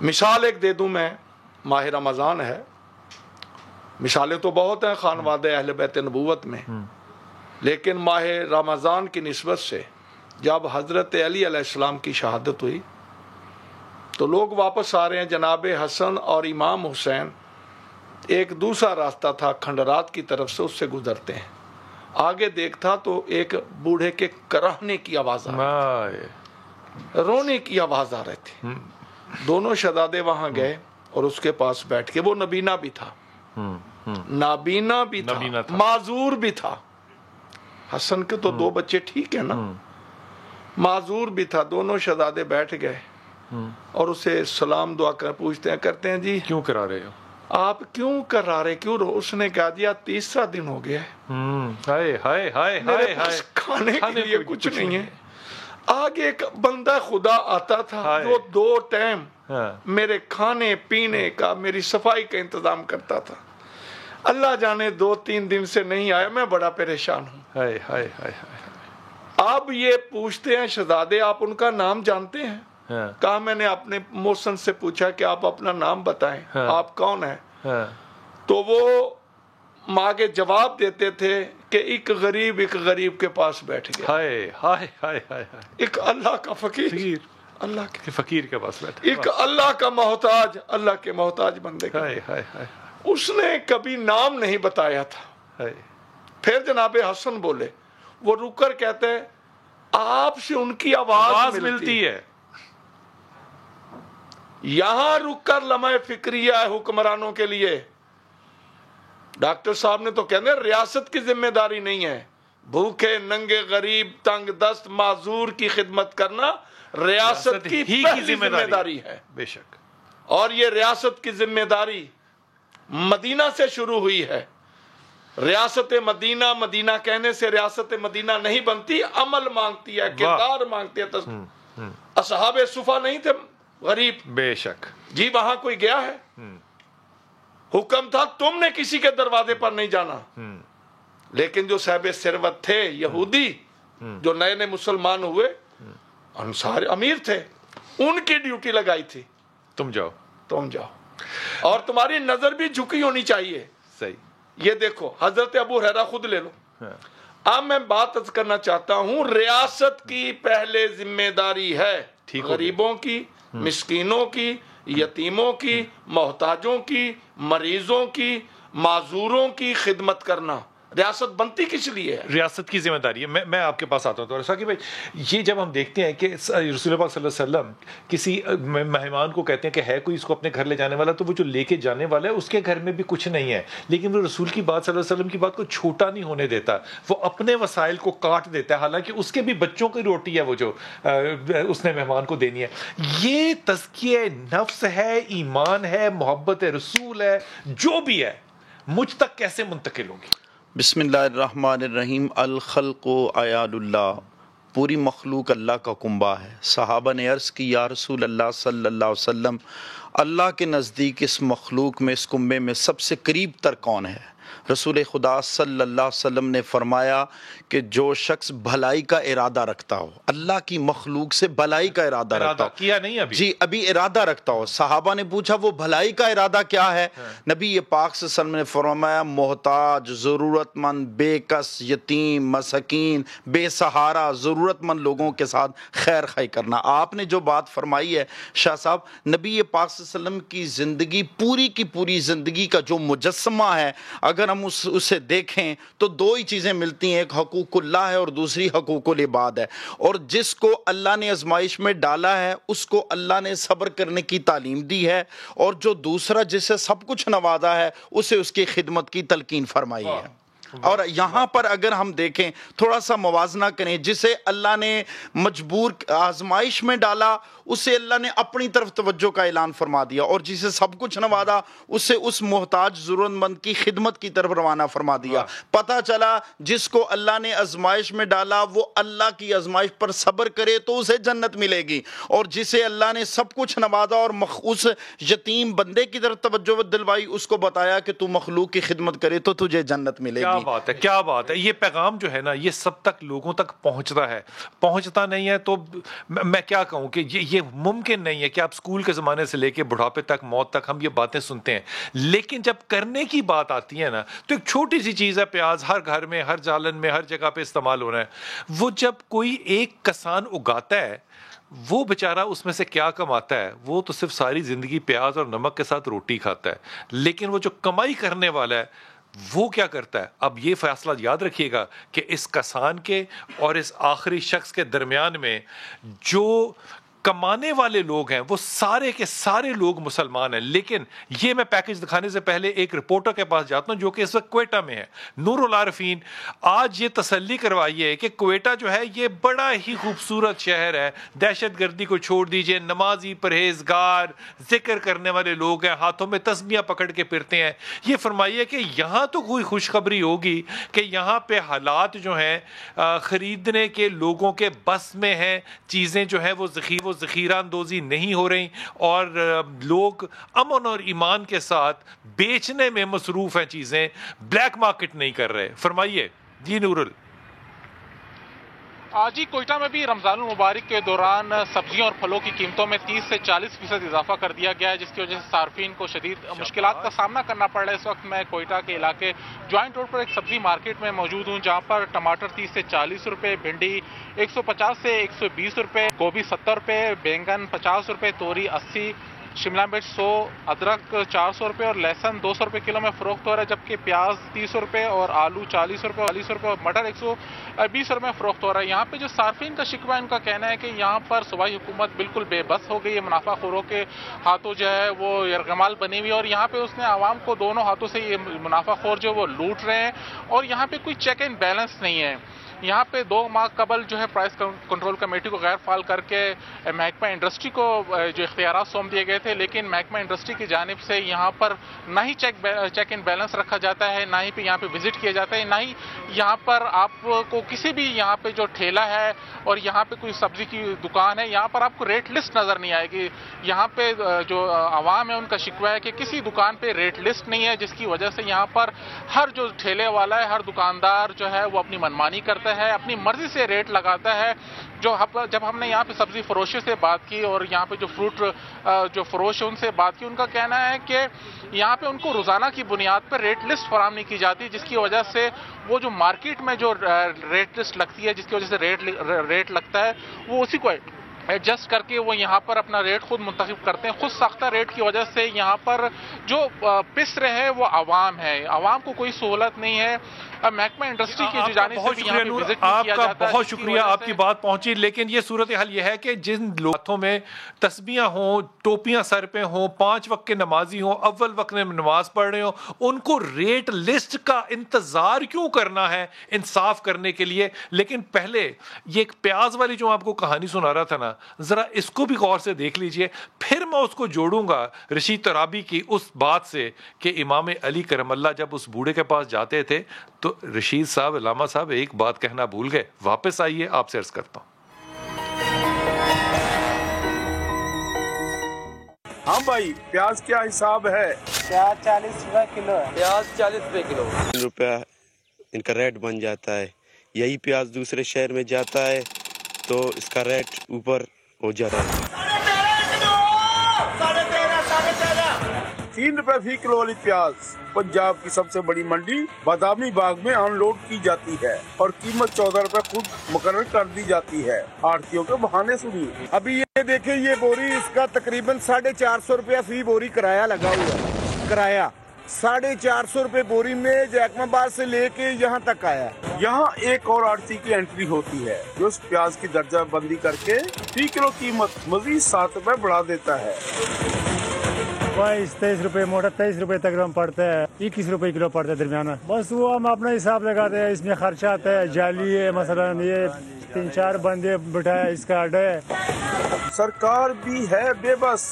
مثال ایک دے دوں میں, ماہ رمضان ہے, مثالیں تو بہت ہیں خانوادہ اہل بیت نبوت میں, لیکن ماہ رمضان کی نسبت سے جب حضرت علی علیہ السلام کی شہادت ہوئی تو لوگ واپس آ رہے ہیں. جناب حسن اور امام حسین ایک دوسرا راستہ تھا کھنڈرات کی طرف سے, اس سے گزرتے ہیں. آگے دیکھتا تو ایک بوڑھے کے کراہنے کی آواز آ رہی تھی, رونے کی آواز آ رہی تھی. دونوں شہزادے وہاں گئے اور اس کے پاس بیٹھ کے, وہ نبینا بھی تھا, نابینا بھی تھا, معذور بھی تھا. حسن کے تو 2 بچے ٹھیک ہے نا, معذور بھی تھا. دونوں شہزادے بیٹھ گئے اور اسے سلام دعا کر پوچھتے ہیں, کرتے ہیں جی کیوں کرا رہے ہو, آپ کیوں کرارے کیوں رو؟ اس نے کہا دیا 3 دن ہو گیا ہے، ہائے ہائے ہائے میرے ہائے پاس ہائے، کھانے کے لیے کو کچھ نہیں ہے۔ آگے ایک بندہ خدا آتا تھا جو 2 ٹائم ہاں میرے کھانے پینے کا، میری صفائی کا انتظام کرتا تھا۔ اللہ جانے 2-3 دن سے نہیں آیا، میں بڑا پریشان ہوں۔ ہائے ہائے ہائے ہائے، اب یہ پوچھتے ہیں شہزادے آپ ان کا نام جانتے ہیں؟ ہاں کہا میں نے اپنے محسن سے پوچھا کہ آپ اپنا نام بتائیں، آپ کون ہیں؟ ہاں تو وہ ماں کے جواب دیتے تھے کہ ایک غریب کے پاس بیٹھ گیا، ہائے ہائے ہائے ہائے ہائے، ایک اللہ کا فقیر، فقیر، اللہ کے فقیر کے پاس بیٹھے، ایک اللہ کا محتاج، اللہ کے محتاج بندے کا۔ ہائے ہائے ہائے اس نے کبھی نام نہیں بتایا تھا۔ ہائے، پھر جناب حسن بولے، وہ رک کر کہتے ہیں آپ سے ان کی آواز ملتی ہے۔ یہاں رک کر لمحہ فکریہ ہے حکمرانوں کے لیے۔ ڈاکٹر صاحب نے تو کہنے ریاست کی ذمہ داری نہیں ہے، بھوکے ننگے غریب تنگ دست معذور کی خدمت کرنا ریاست کی پہلی ذمہ داری ہے۔ بے شک، اور یہ ریاست کی ذمہ داری مدینہ سے شروع ہوئی ہے۔ ریاست مدینہ، مدینہ کہنے سے ریاست مدینہ نہیں بنتی، عمل مانگتی ہے، کردار مانگتی ہے۔ اصحاب صفا نہیں تھے غریب، بے شک، جی وہاں کوئی گیا ہے؟ حکم تھا تم نے کسی کے دروازے پر نہیں جانا۔ لیکن جو صاحب ثروت تھے یہودی، جو نئے نئے مسلمان ہوئے، انصار امیر تھے، ان کی ڈیوٹی لگائی تھی، تم جاؤ، تم جاؤ، اور تمہاری نظر بھی جھکی ہونی چاہیے۔ صحیح، یہ دیکھو حضرت ابو ہریرہ خود لے لو۔ اب میں بات کرنا چاہتا ہوں، ریاست کی پہلے ذمہ داری ہے غریبوں کی، مسکینوں کی، یتیموں کی، محتاجوں کی، مریضوں کی، معذوروں کی خدمت کرنا۔ ریاست بنتی کس لیے ہے؟ ریاست کی ذمہ داری ہے۔ میں آپ کے پاس آتا ہوں تو ساقب بھائی، یہ جب ہم دیکھتے ہیں کہ رسول پاک صلی اللہ علیہ وسلم کسی مہمان کو کہتے ہیں کہ ہے کوئی اس کو اپنے گھر لے جانے والا، تو وہ جو لے کے جانے والا ہے اس کے گھر میں بھی کچھ نہیں ہے، لیکن وہ رسول کی بات صلی اللہ علیہ وسلم کی بات کو چھوٹا نہیں ہونے دیتا، وہ اپنے وسائل کو کاٹ دیتا ہے، حالانکہ اس کے بھی بچوں کی روٹی ہے وہ جو اس نے مہمان کو دینی ہے۔ یہ تزکیہ نفس ہے، ایمان ہے، محبت رسول ہے، جو بھی ہے، مجھ تک کیسے منتقل ہوگی؟ بسم اللہ الرحمن الرحیم۔ الخلق عیال اللہ، پوری مخلوق اللہ کا کنبہ ہے۔ صحابہ نے عرض کی یا رسول اللہ صلی اللہ علیہ وسلم، اللہ کے نزدیک اس مخلوق میں، اس کنبے میں سب سے قریب تر کون ہے؟ رسول خدا صلی اللہ علیہ وسلم نے فرمایا کہ جو شخص بھلائی کا ارادہ رکھتا ہو، اللہ کی مخلوق سے بھلائی کا ارادہ رکھتا ہو، کیا نہیں ابھی؟ جی ابھی ارادہ رکھتا ہو۔ صحابہ نے پوچھا وہ بھلائی کا ارادہ کیا ہے؟ نبی پاک صلی اللہ علیہ وسلم نے فرمایا محتاج، ضرورت مند، بے کس، یتیم، مسکین، بے سہارا، ضرورت مند لوگوں کے ساتھ خیر خائی کرنا۔ آپ نے جو بات فرمائی ہے شاہ صاحب، نبی پاک صلی اللہ علیہ وسلم کی زندگی، پوری کی پوری زندگی کا جو مجسمہ ہے، اگر ہم اسے دیکھیں تو 2 ہی چیزیں ملتی ہیں، ایک حقوق اللہ ہے اور دوسری حقوق العباد ہے۔ اور جس کو اللہ نے آزمائش میں ڈالا ہے اس کو اللہ نے صبر کرنے کی تعلیم دی ہے، اور جو دوسرا جسے سب کچھ نوازا ہے اسے اس کی خدمت کی تلقین فرمائی ہے۔ اور یہاں پر اگر ہم دیکھیں، تھوڑا سا موازنہ کریں، جسے اللہ نے مجبور آزمائش میں ڈالا اسے اللہ نے اپنی طرف توجہ کا اعلان فرما دیا، اور جسے سب کچھ نوازا اسے اس محتاج ضرورت مند کی خدمت کی طرف روانہ فرما دیا۔ پتہ چلا جس کو اللہ نے آزمائش میں ڈالا وہ اللہ کی آزمائش پر صبر کرے تو اسے جنت ملے گی، اور جسے اللہ نے سب کچھ نوازا اور اس یتیم بندے کی طرف توجہ دلوائی، اس کو بتایا کہ تو مخلوق کی خدمت کرے تو تجھے جنت ملے گی۔ بات ہے، کیا بات ہے! یہ پیغام جو ہے نا، یہ سب تک لوگوں تک پہنچتا ہے، پہنچتا نہیں ہے تو میں کیا کہوں کہ یہ ممکن نہیں ہے کہ آپ اسکول کے زمانے سے لے کے بڑھاپے تک، موت تک ہم یہ باتیں سنتے ہیں، لیکن جب کرنے کی بات آتی ہے نا تو ایک چھوٹی سی چیز ہے، پیاز ہر گھر میں، ہر جالن میں، ہر جگہ پہ استعمال ہو رہا ہے، وہ جب کوئی ایک کسان اگاتا ہے وہ بیچارہ اس میں سے کیا کماتا ہے؟ وہ تو صرف ساری زندگی پیاز اور نمک کے ساتھ روٹی کھاتا ہے، لیکن وہ جو کمائی کرنے والا ہے وہ کیا کرتا ہے؟ اب یہ فیصلہ یاد رکھیے گا کہ اس کسان کے اور اس آخری شخص کے درمیان میں جو کمانے والے لوگ ہیں وہ سارے کے سارے لوگ مسلمان ہیں. لیکن یہ میں پیکج دکھانے سے پہلے ایک رپورٹر کے پاس جاتا ہوں جو کہ اس وقت کوئٹہ میں ہے. نور العارفین آج یہ تسلی کروائیے کہ کوئٹہ جو ہے یہ بڑا ہی خوبصورت شہر ہے. دہشت گردی کو چھوڑ دیجئے, نمازی, پرہیزگار, ذکر کرنے والے لوگ ہیں, ہاتھوں میں تسبیحاں پکڑ کے پھرتے ہیں. یہ فرمائیے کہ یہاں تو کوئی خوشخبری ہوگی کہ یہاں پہ حالات جو ہیں خریدنے کے لوگوں کے بس میں ہیں, چیزیں جو ہیں وہ ذخیرہ اندوزی نہیں ہو رہی اور لوگ امن اور ایمان کے ساتھ بیچنے میں مصروف ہیں, چیزیں بلیک مارکیٹ نہیں کر رہے. فرمائیے جی نورل. آج ہی کوئٹہ میں بھی رمضان المبارک کے دوران سبزیوں اور پھلوں کی قیمتوں میں 30 سے 40% اضافہ کر دیا گیا ہے, جس کی وجہ سے صارفین کو شدید مشکلات کا سامنا کرنا پڑ رہا ہے. اس وقت میں کوئٹہ کے علاقے جوائنٹ روڈ پر ایک سبزی مارکیٹ میں موجود ہوں, جہاں پر ٹماٹر 30 سے 40 روپے, بھنڈی 150 سے 120 روپے, گوبھی 70 روپے, بینگن 50 روپے, توری 80, شملہ مرچ 100, ادرک 400 روپے اور لہسن 200 روپے کلو میں فروخت ہو رہا ہے, جبکہ پیاز 30 روپے اور آلو 40 روپے, 40 روپے اور مٹر 120 روپے میں فروخت ہو رہا ہے. یہاں پہ جو صارفین کا شکوہ ہے, ان کا کہنا ہے کہ یہاں پر صوبائی حکومت بالکل بے بس ہو گئی ہے, منافع خوروں کے ہاتھوں جو ہے وہ یرغمال بنی ہوئی ہے, اور یہاں پہ اس نے عوام کو دونوں ہاتھوں سے یہ منافع خور جو وہ لوٹ رہے ہیں, اور یہاں پہ کوئی چیک اینڈ بیلنس نہیں ہے. یہاں پہ 2 ماہ قبل جو ہے پرائس کنٹرول کمیٹی کو غیر فعال کر کے محکمہ انڈسٹری کو جو اختیارات سونپ دیے گئے تھے, لیکن محکمہ انڈسٹری کی جانب سے یہاں پر نہ ہی چیک اینڈ بیلنس رکھا جاتا ہے, نہ ہی پہ یہاں پہ وزٹ کیا جاتا ہے, نہ ہی یہاں پر آپ کو کسی بھی یہاں پہ جو ٹھیلا ہے اور یہاں پہ کوئی سبزی کی دکان ہے, یہاں پر آپ کو ریٹ لسٹ نظر نہیں آئے گی. یہاں پہ جو عوام ہے ان کا شکوہ ہے کہ کسی دکان پہ ریٹ لسٹ نہیں ہے, جس کی وجہ سے یہاں پر ہر جو ٹھیلے والا ہے, ہر دکاندار جو ہے وہ اپنی منمانی کرتا ہے, اپنی مرضی سے ریٹ لگاتا ہے. جب ہم نے یہاں پہ سبزی فروشوں سے بات کی اور یہاں پہ جو فروٹ جو فروش ہے ان سے بات کی, ان کا کہنا ہے کہ یہاں پہ ان کو روزانہ کی بنیاد پر ریٹ لسٹ فراہم نہیں کی جاتی, جس کی وجہ سے وہ جو مارکیٹ میں جو ریٹ لسٹ لگتی ہے, جس کی وجہ سے ریٹ لگتا ہے, وہ اسی کو ایڈجسٹ کر کے وہ یہاں پر اپنا ریٹ خود منتخب کرتے ہیں. خود ساختہ ریٹ کی وجہ سے یہاں پر جو پس رہے وہ عوام ہے, عوام کو کوئی سہولت نہیں ہے. محکمہ انڈسٹری کی جو جانب سے بھی یہاں پہ وزٹ نہیں کیا جاتا ہے. آپ کا بہت شکریہ, آپ کی بات پہنچی. لیکن یہ صورتحال یہ ہے کہ جن ہاتھوں میں تسبیحاں ہوں, ٹوپیاں سر پہ ہوں, 5 وقت کے نمازی ہوں, اول وقت میں نماز پڑھ رہے ہوں, ان کو ریٹ لسٹ کا انتظار کیوں کرنا ہے انصاف کرنے کے لیے. لیکن پہلے یہ ایک پیاز والی جو آپ کو کہانی سنا رہا تھا نا, ذرا اس کو بھی غور سے دیکھ لیجئے, پھر میں اس کو جوڑوں گا رشید ترابی کی اس بات سے کہ امام علی کرم اللہ جب اس بوڑھے کے پاس جاتے تھے تو رشید صاحب, علامہ صاحب ایک بات کہنا بھول گئے. واپس آئیے, آپ سے عرض کرتا ہوں. ہاں بھائی, پیاز کیا حساب ہے؟ پیاز 40 روپے کلو ہے. پیاز 40 روپے کلو. 3 روپیہ ان کا ریٹ بن جاتا ہے. یہی پیاز دوسرے شہر میں جاتا ہے تو اس کا ریٹ اوپر ہو جاتا ہے. 3 روپے فی کلو والی پیاز پنجاب کی سب سے بڑی منڈی بادامی باغ میں آن لوڈ کی جاتی ہے اور قیمت 14 روپے خود مقرر کر دی جاتی ہے. آڑھتیوں کے بہانے سنیے. ابھی یہ دیکھیں, یہ بوری اس کا تقریباً 450 روپیہ فی بوری کرایہ لگا ہوا ہے. کرایہ 450 روپے بوری میں جیکم آباد سے لے کے یہاں تک آیا. یہاں ایک اور آڑھتی کی انٹری ہوتی ہے جو اس پیاز کی درجہ بندی کر کے فی کلو قیمت مزید 7 روپے بڑھا دیتا ہے. 22-23 روپے موٹا, 23 روپے تقریباً پڑتا ہے, 21 روپے کلو پڑتا ہے درمیانہ. بس وہ ہم اپنا حساب لگاتے ہیں, اس میں خرچہ آتا ہے, جالی ہے, مثلا یہ 3-4 بندے بٹھایا, اس کا اڈا ہے. سرکار بھی ہے بے بس.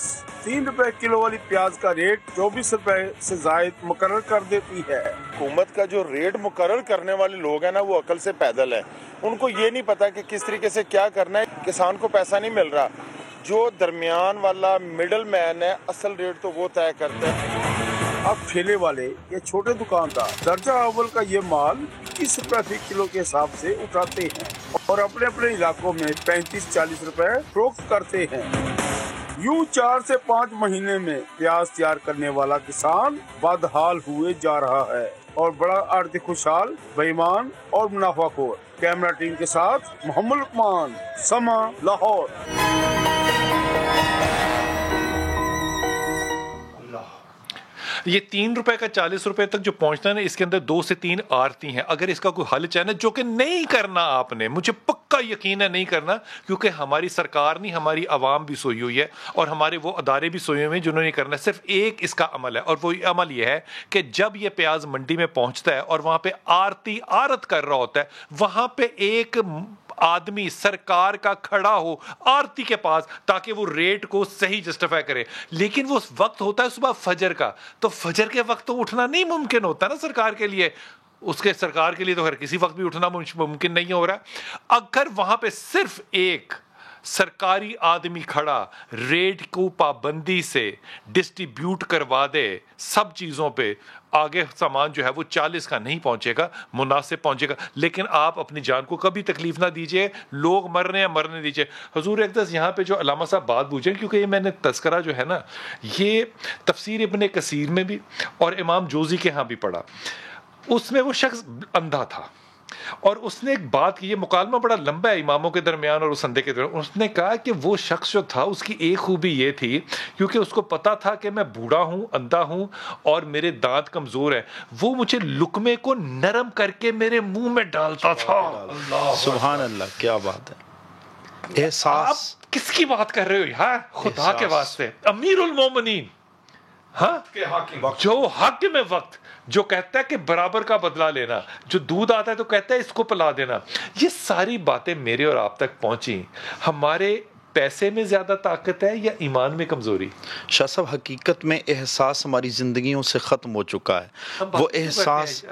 3 روپے کلو والی پیاز کا ریٹ 24 روپے سے زائد مقرر کر دیتی ہے. حکومت کا جو ریٹ مقرر کرنے والے لوگ ہیں نا, وہ عقل سے پیدل ہے. ان کو یہ نہیں پتا کہ کس طریقے سے کیا کرنا ہے. کسان کو پیسہ نہیں مل رہا. جو درمیان والا مڈل مین ہے, اصل ریٹ تو وہ طے کرتا ہے. اب ٹھیلے والے یا چھوٹے دکاندار درجہ اول کا یہ مال 21 روپے فی کلو کے حساب سے اٹھاتے ہیں اور اپنے اپنے علاقوں میں 35-40 روپے فروخت کرتے ہیں. یوں 4 سے 5 مہینے میں پیاز تیار کرنے والا کسان بدحال ہوئے جا رہا ہے اور بڑا آڑتی خوشحال, بے ایمان اور منافع خور. کیمرہ ٹیم کے ساتھ محمد لقمان, سما, لاہور. یہ 3 روپے کا 40 روپے تک جو پہنچتا ہے نا، اس کے اندر 2 سے 3 آرتی ہیں. اگر اس کا کوئی حل چاہے نا، جو کہ نہیں کرنا آپ نے، مجھے پکا یقین ہے نہیں کرنا، کیونکہ ہماری سرکار نہیں، ہماری عوام بھی سوئی ہوئی ہے اور ہمارے وہ ادارے بھی سوئے ہوئے ہیں جنہوں نے کرنا. صرف ایک اس کا عمل ہے، اور وہ عمل یہ ہے کہ جب یہ پیاز منڈی میں پہنچتا ہے اور وہاں پہ آرتی آرت کر رہا ہوتا ہے، وہاں پہ ایک آدمی سرکار کا کھڑا ہو آرتی کے پاس تاکہ وہ ریٹ کو صحیح جسٹیفائی کرے. لیکن وہ وقت ہوتا ہے صبح فجر کا، تو فجر کے وقت تو اٹھنا نہیں ممکن ہوتا نا سرکار کے لیے. اس کے سرکار کے لیے تو ہر کسی وقت بھی اٹھنا ممکن نہیں ہو رہا. اگر وہاں پہ صرف ایک سرکاری آدمی کھڑا ریٹ کو پابندی سے ڈسٹریبیوٹ کروا دے سب چیزوں پہ، آگے سامان جو ہے وہ 40 کا نہیں پہنچے گا، مناسب پہنچے گا. لیکن آپ اپنی جان کو کبھی تکلیف نہ دیجئے، لوگ مر رہے ہیں مرنے دیجئے. حضور اقدس یہاں پہ جو علامہ صاحب بات پوچھیں، کیونکہ یہ میں نے تذکرہ جو ہے نا، یہ تفسیر ابن کثیر میں بھی اور امام جوزی کے ہاں بھی پڑھا. اس میں وہ شخص اندھا تھا اور اس نے ایک بات کی، یہ مکالمہ بڑا لمبا ہے اماموں کے درمیان اور اس اندھے کے درمیان. اس نے کہا کہ وہ شخص جو تھا، اس کی ایک خوبی یہ تھی، کیونکہ اس کو پتا تھا کہ میں بوڑھا ہوں، اندھا ہوں اور میرے دانت کمزور ہیں، وہ مجھے لقمے کو نرم کر کے میرے منہ میں ڈالتا تھا. سبحان اللہ، کیا بات ہے. احساس کس کی بات کر رہے ہو یار؟ خدا کے واسطے، امیر المومنین، ہاں، جو حق میں وقت، جو کہتا ہے کہ برابر کا بدلہ لینا، جو دودھ آتا ہے تو کہتا ہے اس کو پلا دینا. یہ ساری باتیں میرے اور آپ تک پہنچی. ہمارے پیسے میں زیادہ طاقت ہے یا ایمان میں کمزوری؟ شاہ صاحب، حقیقت میں احساس ہماری زندگیوں سے ختم ہو چکا ہے. وہ احساس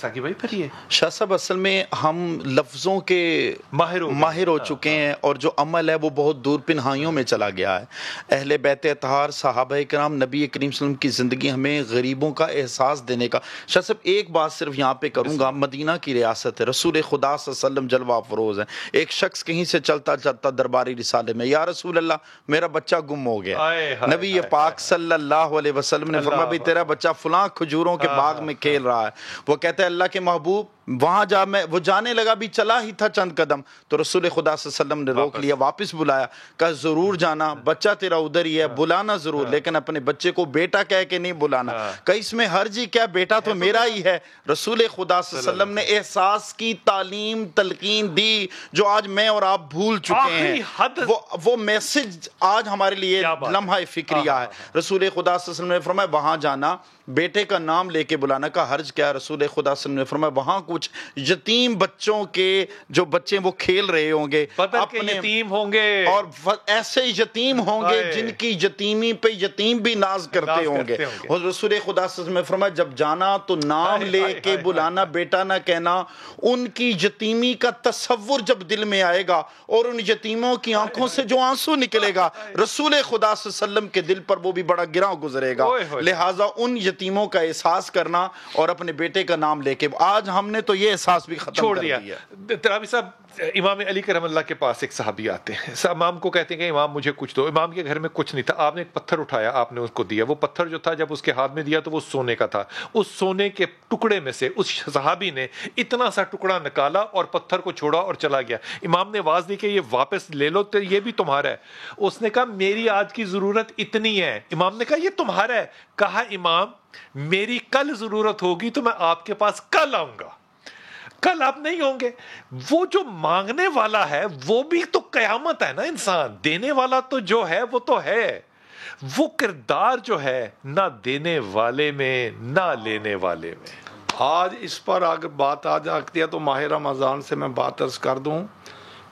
ساقی بھائی پھر یہ شاہ صاحب، اصل میں ہم لفظوں کے ماہر ہو چکے ہیں اور جو عمل ہے وہ بہت دور پنہائیوں میں چلا گیا ہے. اہل بیت اطہار، صحابہ کرام، نبی کریم صلی اللہ علیہ وسلم کی زندگی ہمیں غریبوں کا احساس دینے کا. شاہ صاحب، ایک بات صرف یہاں پہ کروں گا. مدینہ کی ریاست ہے، رسول خدا صلی اللہ علیہ وسلم جلوہ افروز ہیں. ایک شخص کہیں سے چلتا چلتا درباری رسالے میں، یا رسول اللہ میرا بچہ گم ہو گیا. نبی پاک صلی اللہ علیہ وسلم نے فرمایا، بھی تیرا بچہ فلاں کھجوروں کے باغ میں کھیل رہا ہے. وہ کہتا ہے اللہ کے محبوب وہاں جا. میں وہ جانے لگا، بھی چلا ہی تھا چند قدم، تو رسول خدا صلی اللہ علیہ وسلم نے روک لیا، واپس بلایا، کہا ضرور جانا، بچہ تیرا ادھر ہی ہے، بلانا ضرور، لیکن اپنے بچے کو بیٹا کہہ کے نہیں بلانا. کہ اس میں حرج ہی کیا، بیٹا تو میرا ہی ہے. رسول خدا صلی اللہ علیہ وسلم نے احساس کی تعلیم تلقین دی جو آج میں اور آپ بھول چکے ہیں. وہ میسج آج ہمارے لیے لمحہ فکریہ ہے. رسول خدا صلی اللہ علیہ وسلم نے فرمایا وہاں جانا، بیٹے کا نام لے کے بلانا. کا حرج کیا؟ رسول خدا صلی اللہ علیہ وسلم نے فرمایا وہاں کچھ یتیم بچوں کے جو بچے وہ کھیل رہے ہوں گے، اپنے یتیم ہوں گے، اور ایسے یتیم ہوں گے جن کی یتیمی پہ یتیم بھی ناز کرتے ہوں گے. اور رسول خدا صلی اللہ علیہ وسلم نے فرمایا جب جانا تو نام لے کے بلانا، بیٹا نہ کہنا. ان کی یتیمی کا تصور جب دل میں آئے گا اور ان یتیموں کی آنکھوں سے جو آنسو نکلے گا، رسول خدا صلی اللہ علیہ وسلم کے دل پر وہ بھی بڑا گراں گزرے گا. لہٰذا ان یتیموں کا احساس کرنا اور اپنے بیٹے کا نام لے کے. آج ہم نے تو یہ احساس بھی ختم چھوڑ دیا. ترابی صاحب، امام علی کرم اللہ کے پاس ایک صحابی آتے ہیں، امام کو کہتے ہیں کہ امام مجھے کچھ دو. امام کے گھر میں کچھ نہیں تھا. آپ نے ایک پتھر اٹھایا، آپ نے اس کو دیا. وہ پتھر جو تھا جب اس کے ہاتھ میں دیا تو وہ سونے کا تھا. اس سونے کے ٹکڑے میں سے اس صحابی نے اتنا سا ٹکڑا نکالا اور پتھر کو چھوڑا اور چلا گیا. امام نے آواز دی کہ یہ واپس لے لو، تو یہ بھی تمہارا ہے. اس نے کہا میری آج کی ضرورت اتنی ہے. امام نے کہا یہ تمہارا ہے. کہا امام میری کل ضرورت ہوگی تو میں آپ کے پاس کل آؤں گا. کل آپ نہیں ہوں گے. وہ جو مانگنے والا ہے وہ بھی تو قیامت ہے نا. انسان دینے والا تو جو ہے وہ تو ہے. وہ کردار جو ہے نہ دینے والے میں نہ لینے والے میں. آج اس پر اگر بات آ جاتی ہے تو ماہ رمضان سے میں بات عرض کر دوں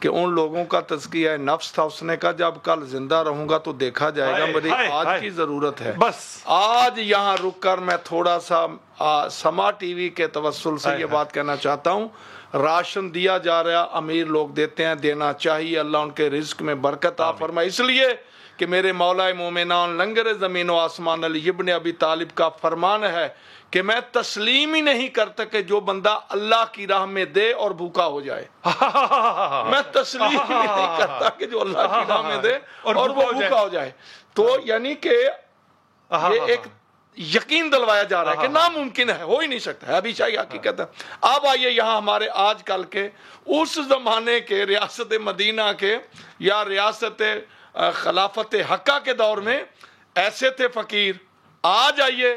کہ ان لوگوں کا تزکیہ نفس تھا. اس نے کہا جب کل زندہ رہوں گا تو دیکھا جائے گا، مجھے آج کی ضرورت ہے. بس آج یہاں رک کر میں تھوڑا سا سما ٹی وی کے توسل سے یہ بات کہنا چاہتا ہوں. راشن دیا جا رہا، امیر لوگ دیتے ہیں، دینا چاہیے. اللہ ان کے رزق میں برکت عطا فرمائے. اس لیے کہ میرے مولا مومنان لنگر زمین و آسمان علی ابن ابی طالب کا فرمان ہے کہ میں تسلیم ہی نہیں کرتا کہ جو بندہ اللہ کی راہ میں دے اور بھوکا ہو جائے. میں تسلیم ہی نہیں کرتا کہ جو اللہ کی راہ میں دے اور وہ بھوکا ہو جائے. تو یعنی کہ یہ ایک یقین دلوایا جا رہا ہے کہ ناممکن ہے، ہو ہی نہیں سکتا ہے. ابھی چاہیے حقیقت ہے. اب آئیے یہاں ہمارے آج کل کے اس زمانے کے ریاست مدینہ کے یا ریاست خلافت حقہ کے دور میں ایسے تھے فقیر. آج آئیے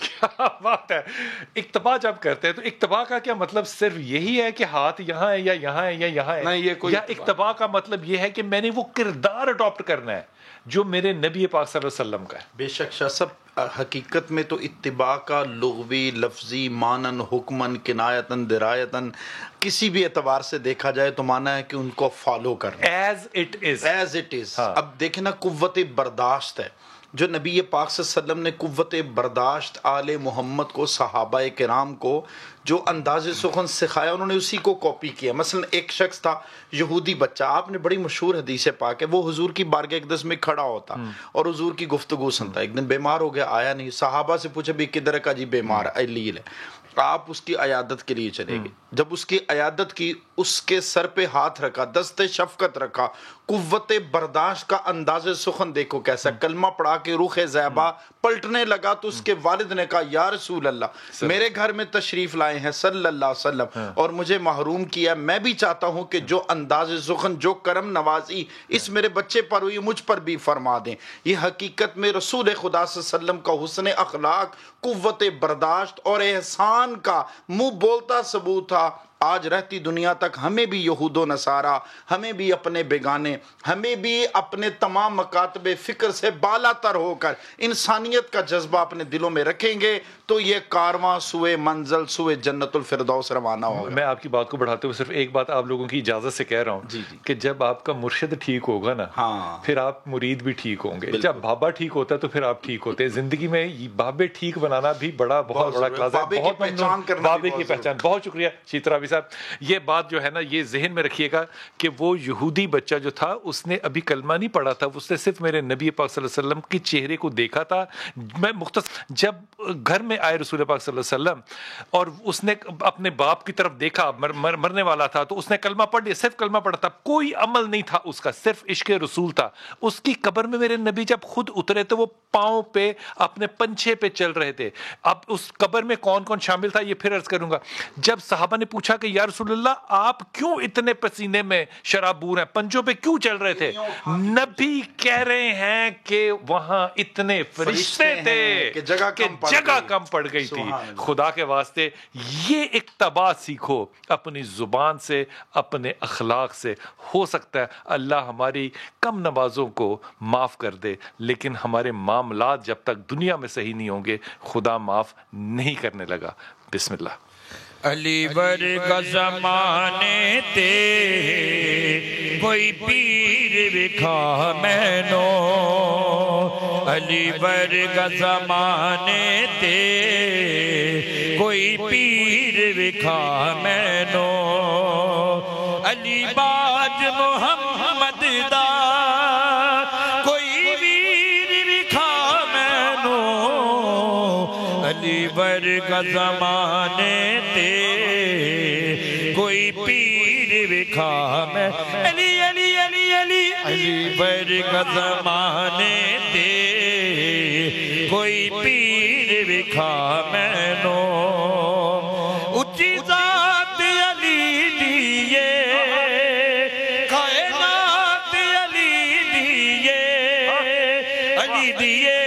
کیا بات ہے. اقتبا جب کرتے ہیں تو اقتبا کا کیا مطلب صرف یہی ہے کہ ہاتھ یہاں ہے یا یہاں ہے یا یہاں ہے؟ نہیں، یہ کوئی یا اقتبا کا مطلب یہ ہے کہ میں نے وہ کردار اڈاپٹ کرنا ہے جو میرے نبی پاک صلی اللہ علیہ وسلم کا ہے. بے شک شاہ صاحب، حقیقت میں تو اتباع کا لغوی، لفظی، مانن، حکمن، کنایتن، درایتن کسی بھی اعتبار سے دیکھا جائے تو مانا ہے کہ ان کو فالو کرنا ایز اٹ از. اب دیکھیں نا، قوت برداشت ہے جو نبی پاک صلی اللہ علیہ وسلم نے قوت برداشت آل محمد کو، صحابہ کرام کو جو انداز سخن سکھایا، انہوں نے اسی کو کاپی کیا. مثلا ایک شخص تھا یہودی بچہ، آپ نے بڑی مشہور حدیث پاک ہے، وہ حضور کی بارگاہ اقدس میں کھڑا ہوتا اور حضور کی گفتگو سنتا. ایک دن بیمار ہو گیا، آیا نہیں، صحابہ سے پوچھا بھی کدھر کا جی بیمار ہے، لیل ہے، آپ اس کی عیادت کے لیے چلے گئے. جب اس کی عیادت کی، اس کے سر پہ ہاتھ رکھا، دست شفقت رکھا، قوت برداشت کا انداز سخن دیکھو کیسا. کلمہ پڑھا کے رخ زیبا پلٹنے لگا تو اس کے والد نے کہا یا رسول اللہ، میرے گھر میں تشریف لائے ہیں صلی اللہ علیہ وسلم اور مجھے محروم کیا. میں بھی چاہتا ہوں کہ جو انداز سخن، جو کرم نوازی اس میرے بچے پر ہوئی مجھ پر بھی فرما دیں. یہ حقیقت میں رسول خدا صلی اللہ علیہ وسلم کا حسن اخلاق، قوت برداشت اور احسان کا منہ بولتا ثبوت تھا. آج رہتی دنیا تک ہمیں بھی یہود و نصارہ، ہمیں بھی اپنے بیگانے، ہمیں بھی اپنے تمام مکاتب فکر سے بالا تر ہو کر انسانیت کا جذبہ اپنے دلوں میں رکھیں گے تو یہ کارواں سوئے منزل، سوئے جنت الفردوس روانہ ہوگا. میں آپ کی بات کو بڑھاتے ہوئے صرف ایک بات آپ لوگوں کی اجازت سے کہہ رہا ہوں کہ جب آپ کا مرشد ٹھیک ہوگا نا، پھر آپ مرید بھی ٹھیک ہوں گے. جب بابا ٹھیک ہوتا ہے تو پھر آپ ٹھیک ہوتے ہیں. زندگی میں بابے ٹھیک بنانا بھی بہت بڑا کلاس ہے. بہت ممنون، بابے کی پہچان. بہت شکریہ چیترا بھی صاحب. یہ بات جو ہے نا، یہ ذہن میں رکھیے گا کہ وہ یہودی بچہ جو تھا، اس نے ابھی کلمہ نہیں پڑھا تھا، اس نے صرف میرے نبی پاک صلی اللہ علیہ وسلم کے چہرے کو دیکھا تھا. میں مختصر، جب گھر میں آئے رسول پاک صلی اللہ علیہ وسلم اور اس نے اپنے باپ کی طرف دیکھا، مرنے والا تھا، تو اس نے کلمہ پڑھ لیا. صرف کلمہ پڑھا تھا، کوئی عمل نہیں تھا اس کا، صرف عشق رسول تھا. اس کی قبر میں میرے نبی جب خود اترے تو وہ پاؤں پہ اپنے پنچے پہ چل رہے تھے. اب اس قبر میں کون کون شامل تھا یہ پھر عرض کروں گا. جب صحابہ نے پوچھا کہ یا رسول اللہ، آپ کیوں اتنے پسینے میں شرابور ہیں، پنجوں پہ کیوں چل رہے تھے؟ نبی کہہ رہے ہیں کہ وہاں اتنے فرشتے تھے کہ جگہ کم پڑ گئی تھی. خدا کے واسطے یہ اقتباس سیکھو اپنی زبان سے، اپنے اخلاق سے. ہو سکتا ہے اللہ ہماری کم نوازوں کو معاف کر دے، لیکن ہمارے معاملات جب تک دنیا میں صحیح نہیں ہوں گے خدا معاف نہیں کرنے لگا. بسم اللہ. علی ورگا زمانے تے کوئی پیر وکھا مینو، علی ورگا زمانے تے کوئی پیر وکھا مینو، علی باج محمد دا کوئی ویر وکھا مینو، علی ورگا زمانے تے کوئی پیر وکھا میں، علی علی علی علی علی ورگا زمانے تے کوئی پیر وکھا مینو، اچھی ذات علی دیے کائنات علی دیے، علی دیے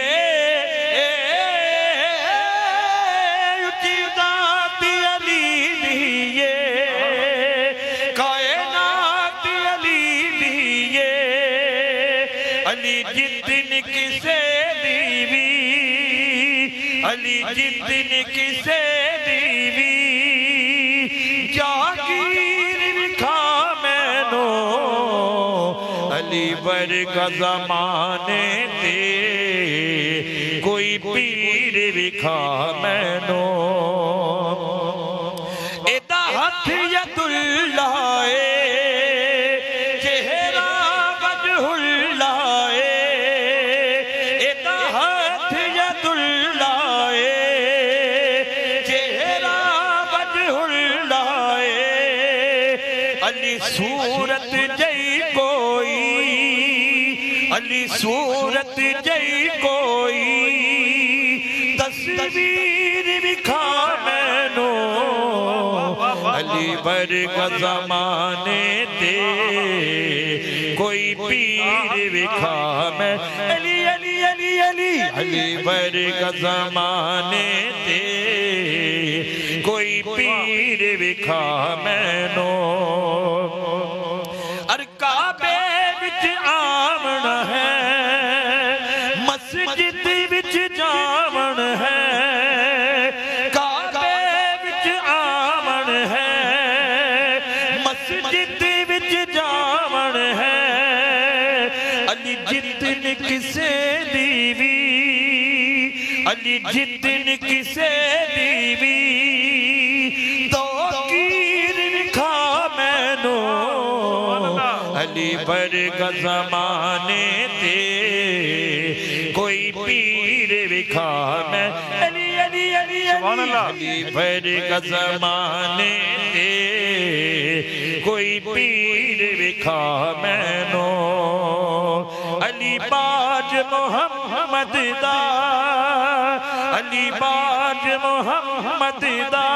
جتن کسے دیوی جاگیر وکھا مینو، علی ورگا زمانے تے کوئی پیر وکھا مینو، ایدہ ہتھ ید اللہ چہرہ وجہ اللہ، ایدہ ہتھ ید اللہ صورت جئی کوئی، علی صورت جئی کوئی تصویر وکھا مینو، علی برگا زمانے تے کوئی پیر وکھا میں علی علی علی علی علی برگا زمانے تے کوئی پیر وکھا میں نو کعبے وچ آمن ہے مسجد وچ جاون ہے کعبے وچ آمن ہے مسجد وچ جاون ہے علی جتن کسے دیوی علی جتن کسے دیوی تو کیر وکھا مینو علی برگا زمانے تے کوئی پیر وکھا میں علی علی علی علی برگا زمانے تے کوئی پیر وکھا میں نو علی باج محمد دا علی باج محمد دا